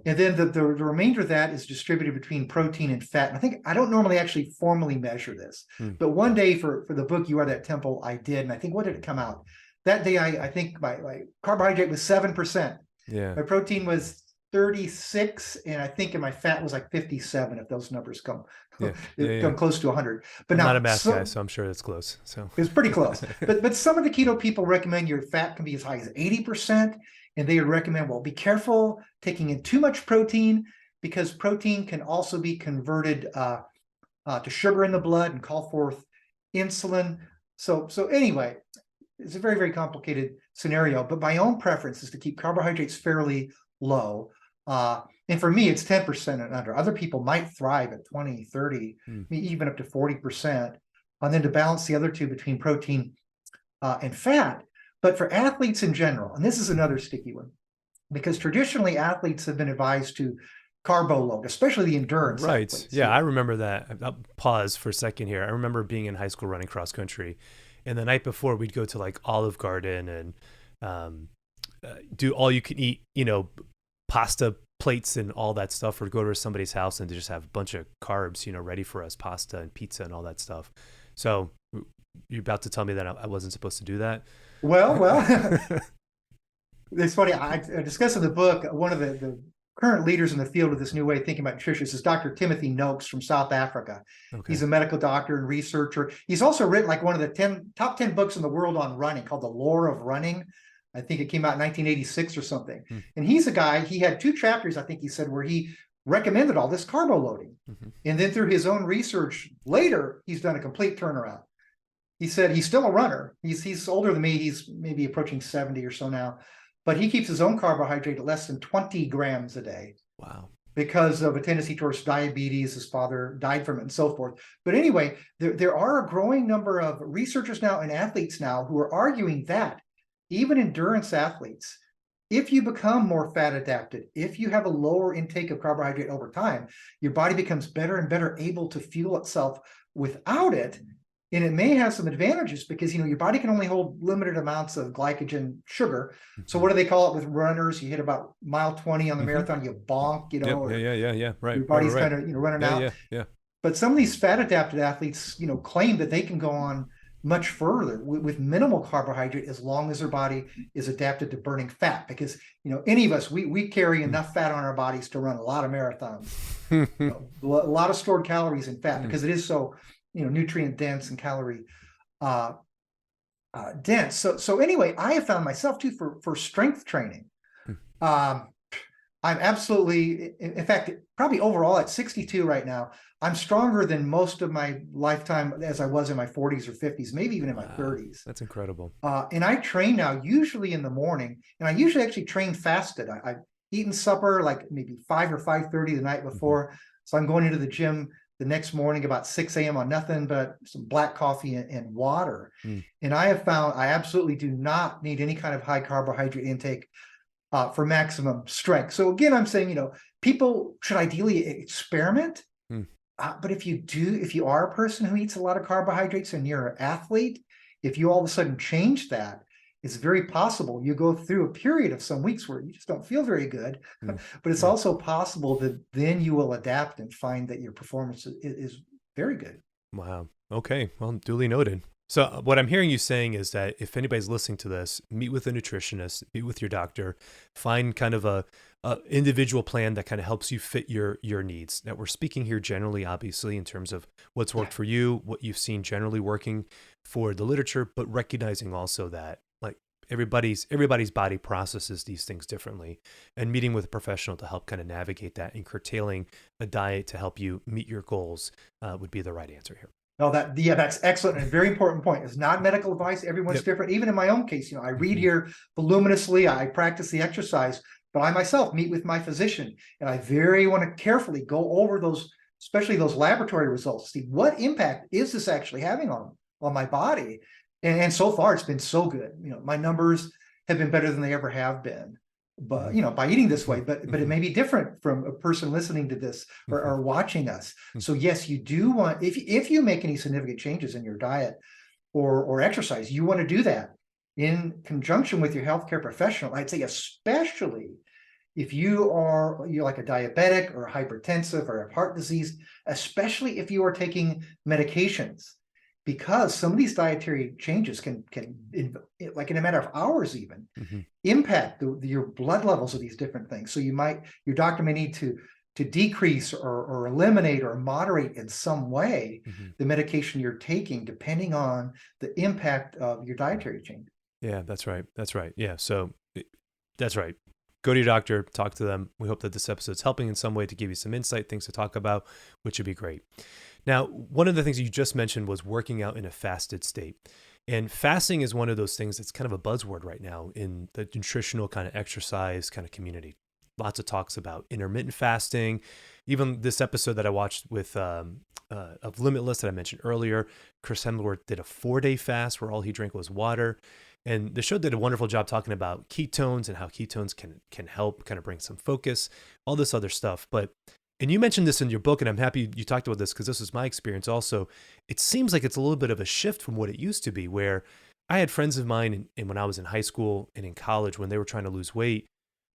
And then the remainder of that is distributed between protein and fat. And I don't normally actually formally measure this, but one day for the book, You Are That Temple, I did. And I think, what did it come out? That day, I think my carbohydrate was 7%. My protein was 36, and I think my fat was like 57, if those numbers come close to 100. But I'm not a math guy, so I'm sure that's close. So it's pretty close. But some of the keto people recommend your fat can be as high as 80%. And they would recommend, well, be careful taking in too much protein, because protein can also be converted to sugar in the blood and call forth insulin. So anyway, it's a very, very complicated scenario. But my own preference is to keep carbohydrates fairly low. And for me, it's 10% and under. Other people might thrive at 20, 30, even up to 40%. And then to balance the other two between protein and fat. But for athletes in general, and this is another sticky one, because traditionally athletes have been advised to carbo load, especially the endurance athletes. Yeah, I remember that. I'll pause for a second here. I remember being in high school running cross country, and the night before we'd go to like Olive Garden and do all you can eat, pasta plates and all that stuff, or go to somebody's house and just have a bunch of carbs, ready for us, pasta and pizza and all that stuff. So you're about to tell me that I wasn't supposed to do that? Well, it's funny. I discuss in the book, one of the current leaders in the field of this new way of thinking about nutrition is Dr. Timothy Noakes from South Africa. He's a medical doctor and researcher. He's also written like one of the top 10 books in the world on running, called The Lore of Running. I think it came out in 1986 or something. And he's a guy, he had 2 chapters, I think he said, where he recommended all this carbo loading. And then through his own research later, he's done a complete turnaround. He said he's still a runner. He's older than me. He's maybe approaching 70 or so now, but he keeps his own carbohydrate at less than 20 grams a day. Wow. Because of a tendency towards diabetes. His father died from it and so forth. But anyway, there are a growing number of researchers now and athletes now who are arguing that even endurance athletes, if you become more fat adapted, if you have a lower intake of carbohydrate over time, your body becomes better and better able to fuel itself without it. And it may have some advantages because, your body can only hold limited amounts of glycogen sugar. So what do they call it with runners? You hit about mile 20 on the marathon, you bonk, Yeah. Right. Your body's kind of, running out. Yeah. But some of these fat adapted athletes, claim that they can go on much further with minimal carbohydrate as long as their body is adapted to burning fat. Because, any of us, we carry enough fat on our bodies to run a lot of marathons, a lot of stored calories in fat because it is so, nutrient dense and calorie dense. So anyway, I have found myself too for strength training. I'm absolutely, in fact, probably overall at 62 right now, I'm stronger than most of my lifetime as I was in my 40s or 50s, maybe even in my Wow, 30s. that's incredible. And I train now usually in the morning, and I usually actually train fasted. I've eaten supper like maybe 5 or 5:30 the night Hmm. before. So I'm going into the gym the next morning about 6 a.m. on nothing but some black coffee and water. Mm. And I have found I absolutely do not need any kind of high carbohydrate intake for maximum strength. So again, I'm saying, people should ideally experiment. Mm. But if you are a person who eats a lot of carbohydrates and you're an athlete, if you all of a sudden change that, it's very possible you go through a period of some weeks where you just don't feel very good. Mm. But it's Yeah. also possible that then you will adapt and find that your performance is very good. Wow. Okay. Well, duly noted. So what I'm hearing you saying is that if anybody's listening to this, meet with a nutritionist, meet with your doctor, find kind of a individual plan that kind of helps you fit your needs. That we're speaking here generally, obviously, in terms of what's Yeah. worked for you, what you've seen generally working for the literature, but recognizing also that like everybody's body processes these things differently, and meeting with a professional to help kind of navigate that and curtailing a diet to help you meet your goals would be the right answer here. No, that's excellent and a very important point. It's not medical advice. Everyone's Yep. different. Even in my own case, I read Hmm. here voluminously. I practice the exercise, but I myself meet with my physician, and I very want to carefully go over those, especially those laboratory results. See what impact is this actually having on my body. And so far, it's been so good. My numbers have been better than they ever have been. But Hmm. by eating this way, Hmm. but it Hmm. may be different from a person listening to this Hmm. or watching us. So yes, you do want, if you make any significant changes in your diet or exercise, you want to do that in conjunction with your healthcare professional. I'd say especially if you're like a diabetic or a hypertensive or have heart disease, especially if you are taking medications, because some of these dietary changes can like in a matter of hours even Hmm. impact your blood levels of these different things. So your doctor may need to decrease or eliminate or moderate in some way Hmm. the medication you're taking, depending on the impact of your dietary change. Yeah, that's right. That's right. Yeah. So that's right. Go to your doctor, talk to them. We hope that this episode's helping in some way to give you some insight, things to talk about, which would be great. Now, one of the things you just mentioned was working out in a fasted state. And fasting is one of those things that's kind of a buzzword right now in the nutritional kind of exercise kind of community. Lots of talks about intermittent fasting. Even this episode that I watched with of Limitless that I mentioned earlier, Chris Hemsworth did a 4-day fast where all he drank was water. And the show did a wonderful job talking about ketones and how ketones can help kind of bring some focus, all this other stuff. And you mentioned this in your book, and I'm happy you talked about this because this was my experience also. It seems like it's a little bit of a shift from what it used to be, where I had friends of mine, and when I was in high school and in college, when they were trying to lose weight,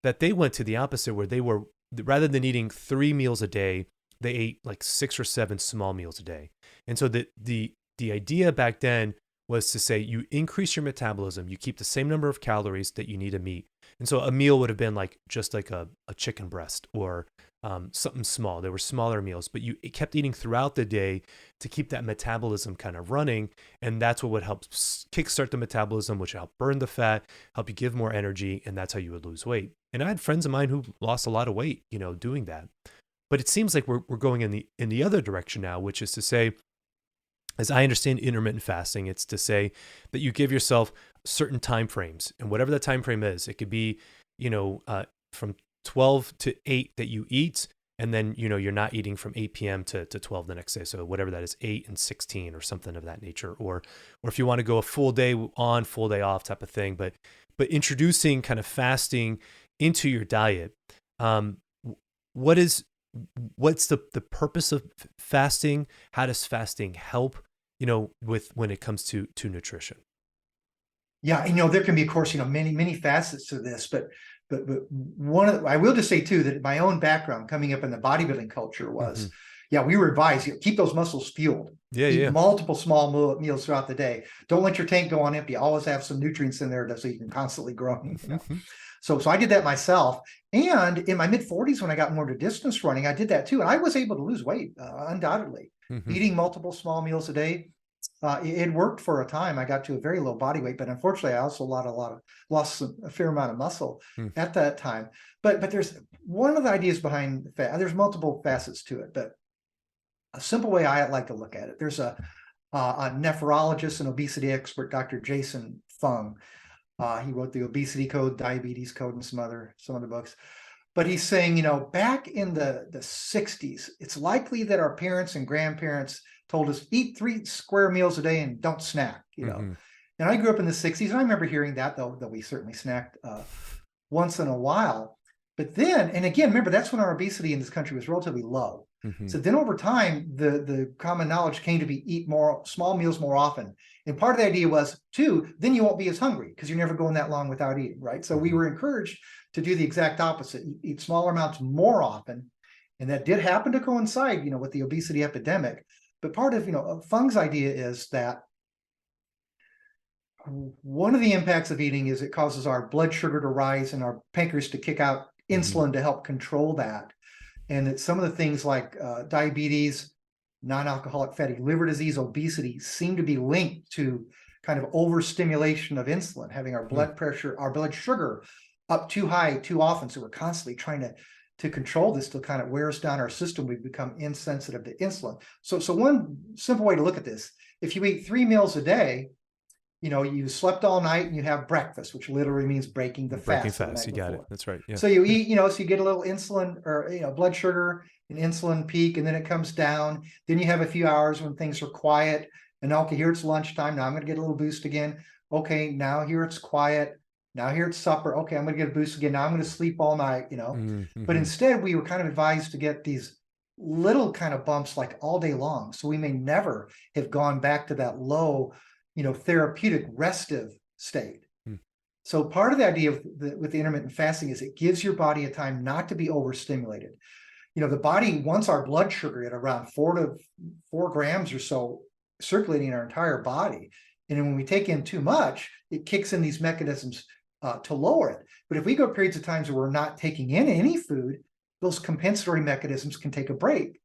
that they went to the opposite, where they were, rather than eating 3 meals a day, they ate like 6 or 7 small meals a day. And so the idea back then was to say you increase your metabolism, you keep the same number of calories that you need to meet. And so a meal would have been like just like a chicken breast or something small. There were smaller meals, but you kept eating throughout the day to keep that metabolism kind of running. And that's what would help kickstart the metabolism, which would help burn the fat, help you give more energy. And that's how you would lose weight. And I had friends of mine who lost a lot of weight, doing that. But it seems like we're going in the other direction now, which is to say, as I understand intermittent fasting, it's to say that you give yourself certain time frames, and whatever that time frame is, it could be, from 12 to 8 that you eat, and then you're not eating from 8 p.m. to 12 the next day. So whatever that is, 8 and 16 or something of that nature, or if you want to go a full day on, full day off type of thing. But introducing kind of fasting into your diet. What is what's the purpose of fasting? How does fasting help, with when it comes to nutrition? Yeah, there can be, of course, many facets to this, but I will just say too that my own background coming up in the bodybuilding culture was, Hmm. yeah, we were advised, keep those muscles fueled, Yeah, eat yeah. multiple small meals throughout the day. Don't let your tank go on empty. Always have some nutrients in there so you can constantly grow. Hmm. So I did that myself. And in my mid 40s, when I got more into distance running, I did that too. And I was able to lose weight, undoubtedly, Hmm. eating multiple small meals a day. It worked for a time. I got to a very low body weight, but unfortunately, I also lost a fair amount of muscle Mm. at that time. But there's one of the ideas behind fat. There's multiple facets to it, but a simple way I like to look at it. There's a nephrologist and obesity expert, Dr. Jason Fung. He wrote the Obesity Code, Diabetes Code, and some other books. But he's saying, back in the 60s, it's likely that our parents and grandparents told us eat 3 square meals a day and don't snack, Mm-hmm. And I grew up in the 60s, and I remember hearing that, though we certainly snacked once in a while. But then, and again, remember, that's when our obesity in this country was relatively low. Mm-hmm. So then over time, the common knowledge came to be eat more small meals more often. And part of the idea was, too, then you won't be as hungry because you're never going that long without eating, right? So we were encouraged to do the exact opposite, eat smaller amounts more often. And that did happen to coincide, with the obesity epidemic. But part of, Fung's idea is that one of the impacts of eating is it causes our blood sugar to rise and our pancreas to kick out insulin to help control that. And that some of the things like diabetes, non-alcoholic fatty liver disease, obesity seem to be linked to kind of overstimulation of insulin, having our blood pressure, our blood sugar up too high too often. So we're constantly trying to control this till kind of wears down our system. We become insensitive to insulin. So one simple way to look at this, if you eat 3 meals a day, you slept all night and you have breakfast, which literally means breaking the fast. You got it. That's right. Yeah. So you eat, so you get a little insulin or, blood sugar and insulin peak, and then it comes down. Then you have a few hours when things are quiet, and okay, here it's lunchtime. Now I'm going to get a little boost again. Okay, now here it's quiet. Now here it's supper. Okay, I'm going to get a boost again. Now I'm going to sleep all night, But instead, we were kind of advised to get these little kind of bumps like all day long. So we may never have gone back to that low, therapeutic restive state. So part of the idea with the intermittent fasting is it gives your body a time not to be overstimulated. The body wants our blood sugar at around 4 grams or so circulating in our entire body. And then when we take in too much, it kicks in these mechanisms to lower it. But if we go periods of times where we're not taking in any food, those compensatory mechanisms can take a break,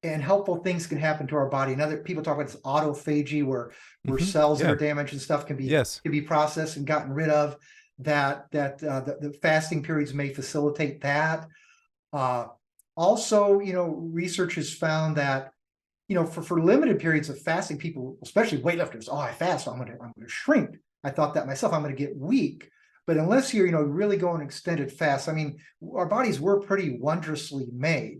and helpful things can happen to our body. And other people talk about this autophagy where cells that are damaged and stuff can be processed and gotten rid of. The fasting periods may facilitate that. Also, research has found that, for limited periods of fasting, people, especially weightlifters, I fast, I'm going to shrink. I thought that myself, I'm going to get weak. But unless you're, really going extended fast, our bodies were pretty wondrously made.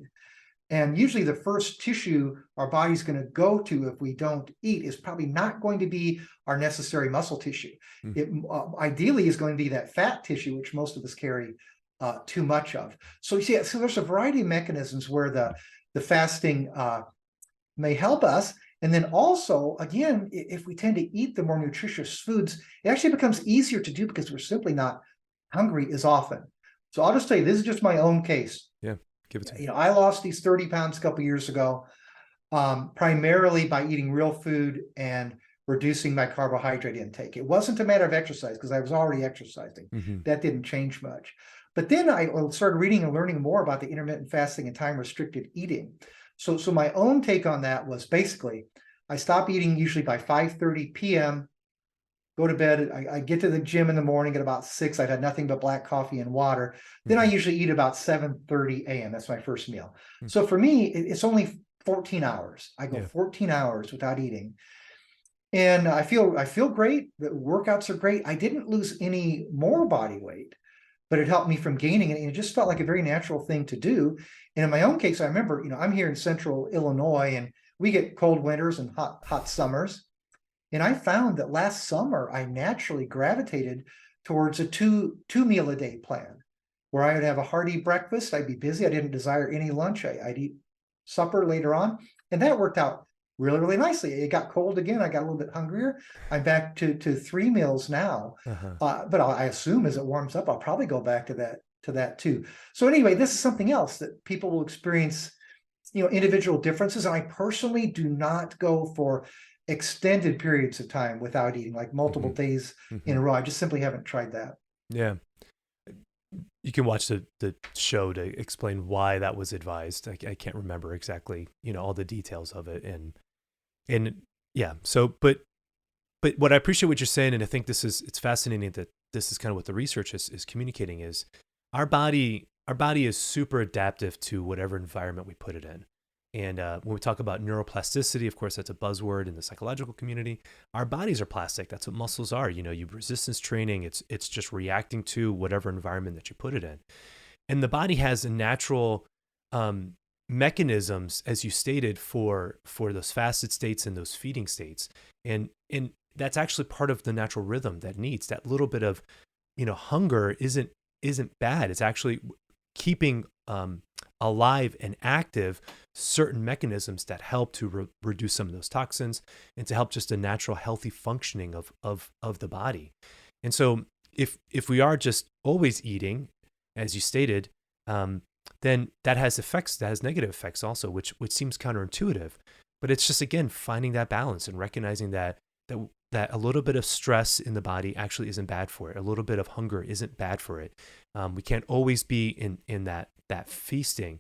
And usually the first tissue our body's going to go to if we don't eat is probably not going to be our necessary muscle tissue. It ideally is going to be that fat tissue, which most of us carry too much of. So you see, so there's a variety of mechanisms where the fasting may help us. And then also, again, if we tend to eat the more nutritious foods, it actually becomes easier to do because we're simply not hungry as often. So I'll just tell you, this is just my own case. Yeah. Give it to me. I lost these 30 pounds a couple of years ago, primarily by eating real food and reducing my carbohydrate intake. It wasn't a matter of exercise because I was already exercising. That didn't change much. But then I started reading and learning more about the intermittent fasting and time-restricted eating. So my own take on that was basically, I stop eating usually by 5:30 p.m., go to bed. I get to the gym in the morning at about 6. I've had nothing but black coffee and water. Then I usually eat about 7:30 a.m. That's my first meal. So for me, it's only 14 hours. I go 14 hours without eating. And I feel great. The workouts are great. I didn't lose any more body weight, but it helped me from gaining it. And it just felt like a very natural thing to do. And in my own case, I remember, I'm here in central Illinois and we get cold winters and hot summers. And I found that last summer, I naturally gravitated towards a two meal a day plan where I would have a hearty breakfast. I'd be busy. I didn't desire any lunch. I'd eat supper later on. And that worked out really, really nicely. It got cold again. I got a little bit hungrier. I'm back to 3 meals now. But I assume as it warms up, I'll probably go back to that too. So anyway, this is something else that people will experience, individual differences. And I personally do not go for extended periods of time without eating, like multiple days in a row. I just simply haven't tried that. Yeah. You can watch the show to explain why that was advised. I can't remember exactly, all the details of it. And Yeah. So, but what I appreciate what you're saying, and I think it's fascinating that this is kind of what the research is communicating is our body is super adaptive to whatever environment we put it in. And when we talk about neuroplasticity, of course, that's a buzzword in the psychological community. Our bodies are plastic. That's what muscles are. You resistance training. It's just reacting to whatever environment that you put it in. And the body has a natural mechanisms, as you stated, for those fasted states and those feeding states. And that's actually part of the natural rhythm that needs that little bit of, hunger isn't bad. It's actually keeping alive and active certain mechanisms that help to reduce some of those toxins and to help just a natural healthy functioning of the body. And so if we are just always eating, as you stated, then that has effects, that has negative effects also, which seems counterintuitive. But it's just, again, finding that balance and recognizing that a little bit of stress in the body actually isn't bad for it. A little bit of hunger isn't bad for it. We can't always be in that feasting.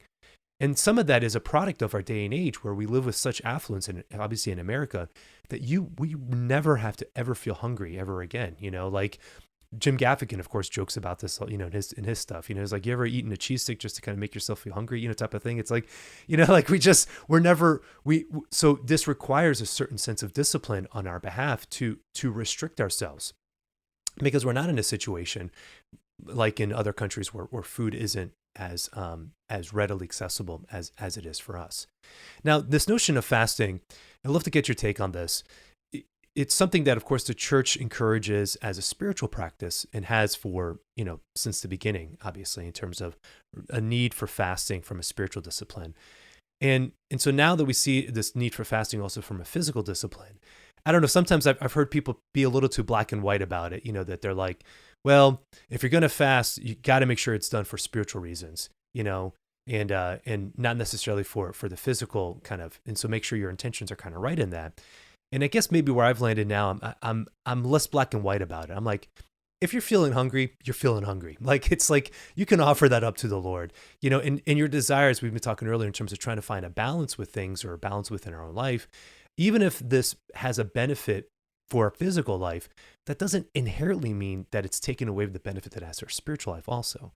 And some of that is a product of our day and age where we live with such affluence, and obviously in America, that we never have to ever feel hungry ever again. Like Jim Gaffigan, of course, jokes about this, in his stuff. It's like, you ever eaten a cheese stick just to kind of make yourself feel hungry, type of thing. It's like, like so this requires a certain sense of discipline on our behalf to restrict ourselves, because we're not in a situation like in other countries where food isn't as readily accessible as it is for us. Now, this notion of fasting, I'd love to get your take on this. It's something that, of course, the church encourages as a spiritual practice and has for, since the beginning, obviously, in terms of a need for fasting from a spiritual discipline. And so now that we see this need for fasting also from a physical discipline, I don't know, sometimes I've heard people be a little too black and white about it, that they're like, well, if you're going to fast, you got to make sure it's done for spiritual reasons, and not necessarily for the physical kind of, and so make sure your intentions are kind of right in that. And I guess maybe where I've landed now, I'm less black and white about it. I'm like, if you're feeling hungry, you're feeling hungry. Like, it's like you can offer that up to the Lord, and your desires. We've been talking earlier in terms of trying to find a balance with things or a balance within our own life. Even if this has a benefit for our physical life, that doesn't inherently mean that it's taken away the benefit that it has for our spiritual life also.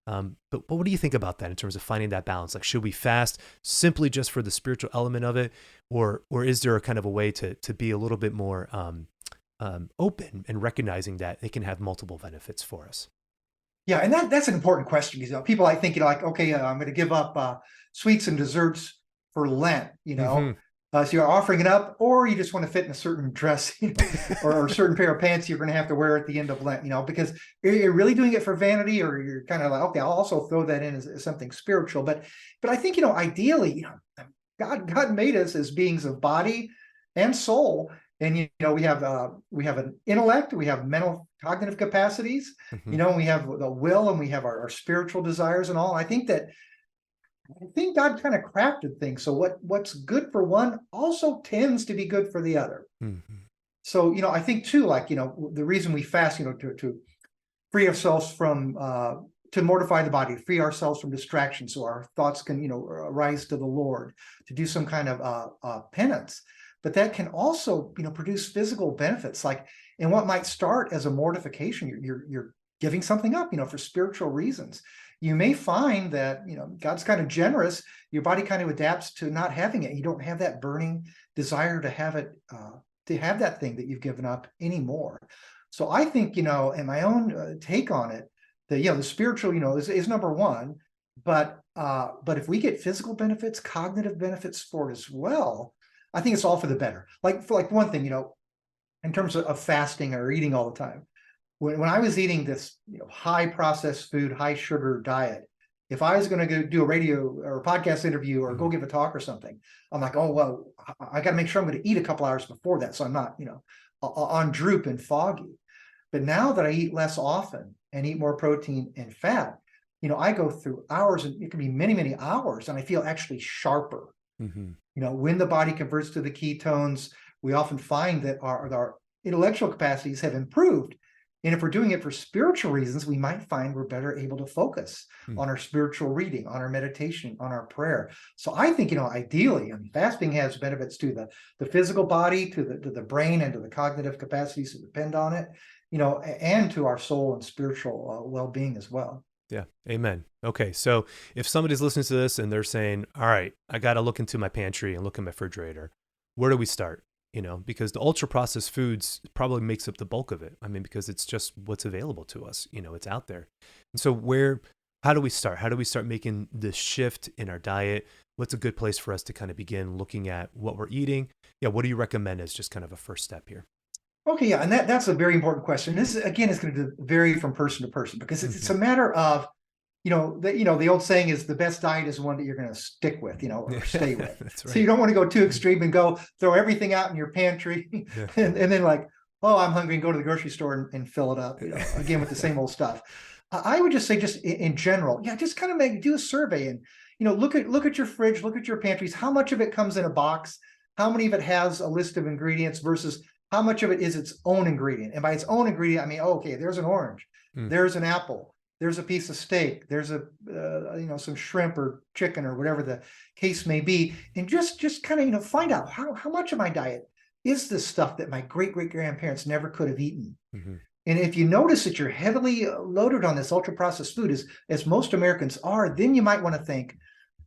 But what do you think about that in terms of finding that balance? Like, should we fast simply just for the spiritual element of it, or is there a kind of a way to be a little bit more open and recognizing that it can have multiple benefits for us? Yeah, and that's an important question, because people, I think, like, okay, I'm going to give up sweets and desserts for Lent, Mm-hmm. So you're offering it up, or you just want to fit in a certain dress, or a certain pair of pants you're going to have to wear at the end of Lent, because you're really doing it for vanity, or you're kind of like, okay, I'll also throw that in as something spiritual. But I think, ideally, God made us as beings of body and soul, and we have an intellect, we have mental cognitive capacities, Mm-hmm. we have the will, and we have our spiritual desires and all. I think God kind of crafted things so what's good for one also tends to be good for the other. Mm-hmm. So I think too, like the reason we fast, to free ourselves from to mortify the body, to free ourselves from distraction, so our thoughts can rise to the Lord, to do some kind of penance. But that can also produce physical benefits, like in what might start as a mortification. You're giving something up for spiritual reasons. You may find that God's kind of generous. Your body kind of adapts to not having it. You don't have that burning desire to have it, to have that thing that you've given up anymore. So I think in my own take on it, that the spiritual is number one, but if we get physical benefits, cognitive benefits for it as well, I think it's all for the better. Like, for one thing, in terms of fasting or eating all the time, when I was eating this high processed food, high sugar diet, if I was going to go do a radio or a podcast interview or go give a talk or something, I'm like, oh, well, I got to make sure I'm going to eat a couple hours before that, so I'm not on droop and foggy. But now that I eat less often and eat more protein and fat, I go through hours, and it can be many, many hours, and I feel actually sharper. Mm-hmm. When the body converts to the ketones, we often find that our intellectual capacities have improved, And if we're doing it for spiritual reasons, we might find we're better able to focus on our spiritual reading, on our meditation, on our prayer. So I think, ideally, fasting has benefits to the physical body, to the brain, and to the cognitive capacities that depend on it, and to our soul and spiritual well-being as well. Yeah. Amen. Okay. So if somebody's listening to this and they're saying, all right, I got to look into my pantry and look in my refrigerator, where do we start? Because the ultra processed foods probably makes up the bulk of it. Because it's just what's available to us, it's out there. And so how do we start? How do we start making this shift in our diet? What's a good place for us to kind of begin looking at what we're eating? Yeah. What do you recommend as just kind of a first step here? Okay, yeah, and that's a very important question. This again is going to vary from person to person, because it's a matter of, the old saying is the best diet is one that you're going to stick with, or stay with. That's right. So you don't want to go too extreme and go throw everything out in your pantry and then like, oh, I'm hungry, and go to the grocery store and fill it up, again with the same old stuff. I would just say, just in general, just kind of do a survey and, look at your fridge, look at your pantries. How much of it comes in a box? How many of it has a list of ingredients versus how much of it is its own ingredient? And by its own ingredient, I mean, okay, there's an orange, there's an apple, there's a piece of steak, there's some shrimp or chicken or whatever the case may be, and just kind of find out how much of my diet is this stuff that my great-great-grandparents never could have eaten. Mm-hmm. And if you notice that you're heavily loaded on this ultra-processed food, as most Americans are, then you might want to think,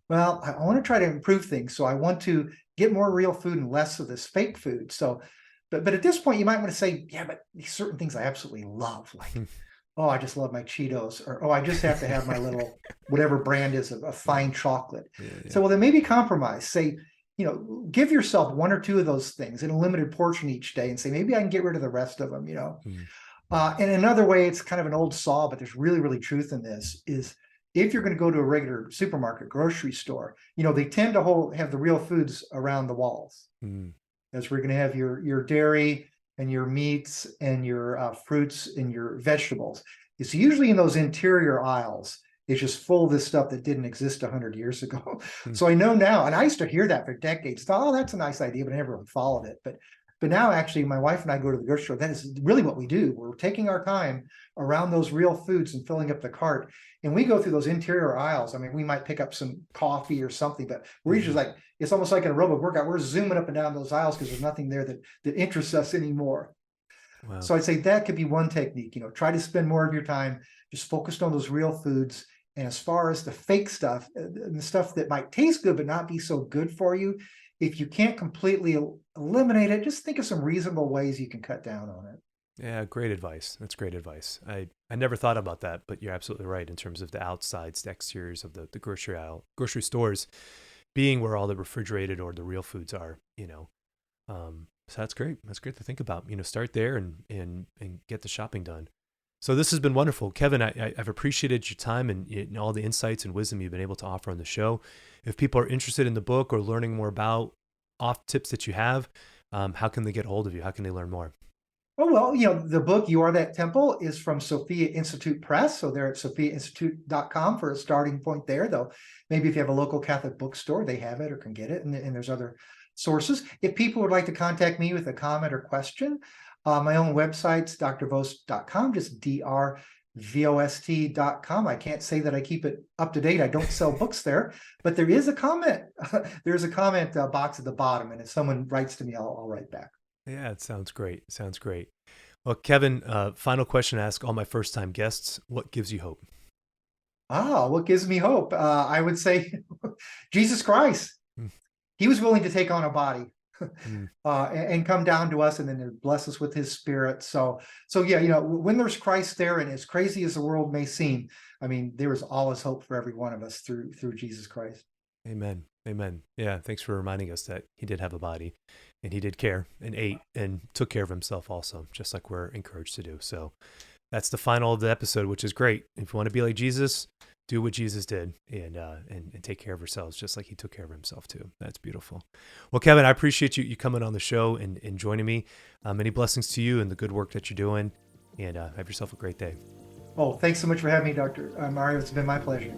well, I want to try to improve things, so I want to get more real food and less of this fake food. So. But at this point, you might want to say, yeah, but these certain things I absolutely love, like, oh, I just love my Cheetos, or, oh, I just have to have my little, whatever brand is of fine chocolate. Yeah. So, well, then maybe compromise. Say, give yourself one or two of those things in a limited portion each day and say, maybe I can get rid of the rest of them, And another way, it's kind of an old saw, but there's really, really truth in this, is if you're going to go to a regular supermarket, grocery store, they tend to have the real foods around the walls. As we're going to have your dairy and your meats and your fruits and your vegetables. It's usually in those interior aisles. It's just full of this stuff that didn't exist 100 years ago. So I know now, and I used to hear that for decades. Thought, oh, that's a nice idea, but I never followed it. But now, actually, my wife and I go to the grocery store. That is really what we do. We're taking our time around those real foods and filling up the cart. And we go through those interior aisles. I mean, we might pick up some coffee or something, but we're just like, it's almost like an aerobic workout. We're zooming up and down those aisles because there's nothing there that interests us anymore. Wow. So I'd say that could be one technique. Try to spend more of your time just focused on those real foods. And as far as the fake stuff, the stuff that might taste good but not be so good for you, if you can't completely eliminate it, just think of some reasonable ways you can cut down on it. Yeah, great advice. That's great advice. I never thought about that, but you're absolutely right in terms of the outsides, the exteriors of the grocery aisle, grocery stores being where all the refrigerated or the real foods are, So that's great. That's great to think about, start there and get the shopping done. So this has been wonderful. Kevin, I've appreciated your time and all the insights and wisdom you've been able to offer on the show. If people are interested in the book or learning more about tips that you have, how can they get a hold of you? How can they learn more? Oh, well, the book, You Are That Temple, is from Sophia Institute Press. So they're at sophiainstitute.com for a starting point there, though. Maybe if you have a local Catholic bookstore, they have it or can get it. And there's other sources. If people would like to contact me with a comment or question, my own website's drvost.com, just drvost.com. I can't say that I keep it up to date. I don't sell books there, but there is a comment. There's a comment box at the bottom. And if someone writes to me, I'll write back. Yeah, it sounds great. Sounds great. Well, Kevin, final question I ask all my first-time guests. What gives you hope? What gives me hope? I would say Jesus Christ. He was willing to take on a body and come down to us and then bless us with his spirit. So yeah, when there's Christ there, and as crazy as the world may seem, I mean, there is always hope for every one of us through Jesus Christ. Amen. Amen. Yeah. Thanks for reminding us that he did have a body and he did care and ate and took care of himself also, just like we're encouraged to do. So that's the final of the episode, which is great. If you want to be like Jesus, do what Jesus did and take care of ourselves, just like he took care of himself too. That's beautiful. Well, Kevin, I appreciate you coming on the show and joining me. Many blessings to you and the good work that you're doing, and have yourself a great day. Oh, thanks so much for having me, Dr. Mario. It's been my pleasure.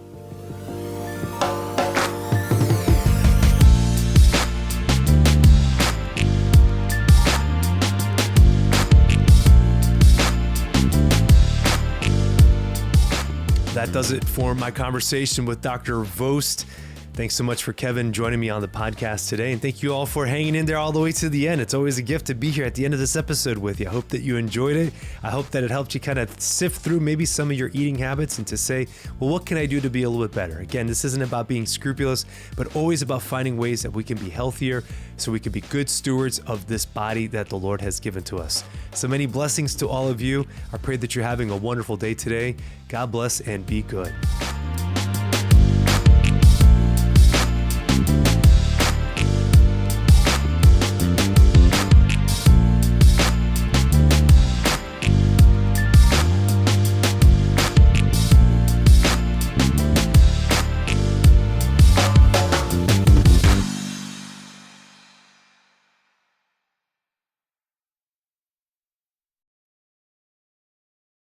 that does it for my conversation with Dr. Vost. Thanks so much for Kevin joining me on the podcast today. And thank you all for hanging in there all the way to the end. It's always a gift to be here at the end of this episode with you. I hope that you enjoyed it. I hope that it helped you kind of sift through maybe some of your eating habits and to say, well, what can I do to be a little bit better? Again, this isn't about being scrupulous, but always about finding ways that we can be healthier so we can be good stewards of this body that the Lord has given to us. So many blessings to all of you. I pray that you're having a wonderful day today. God bless and be good.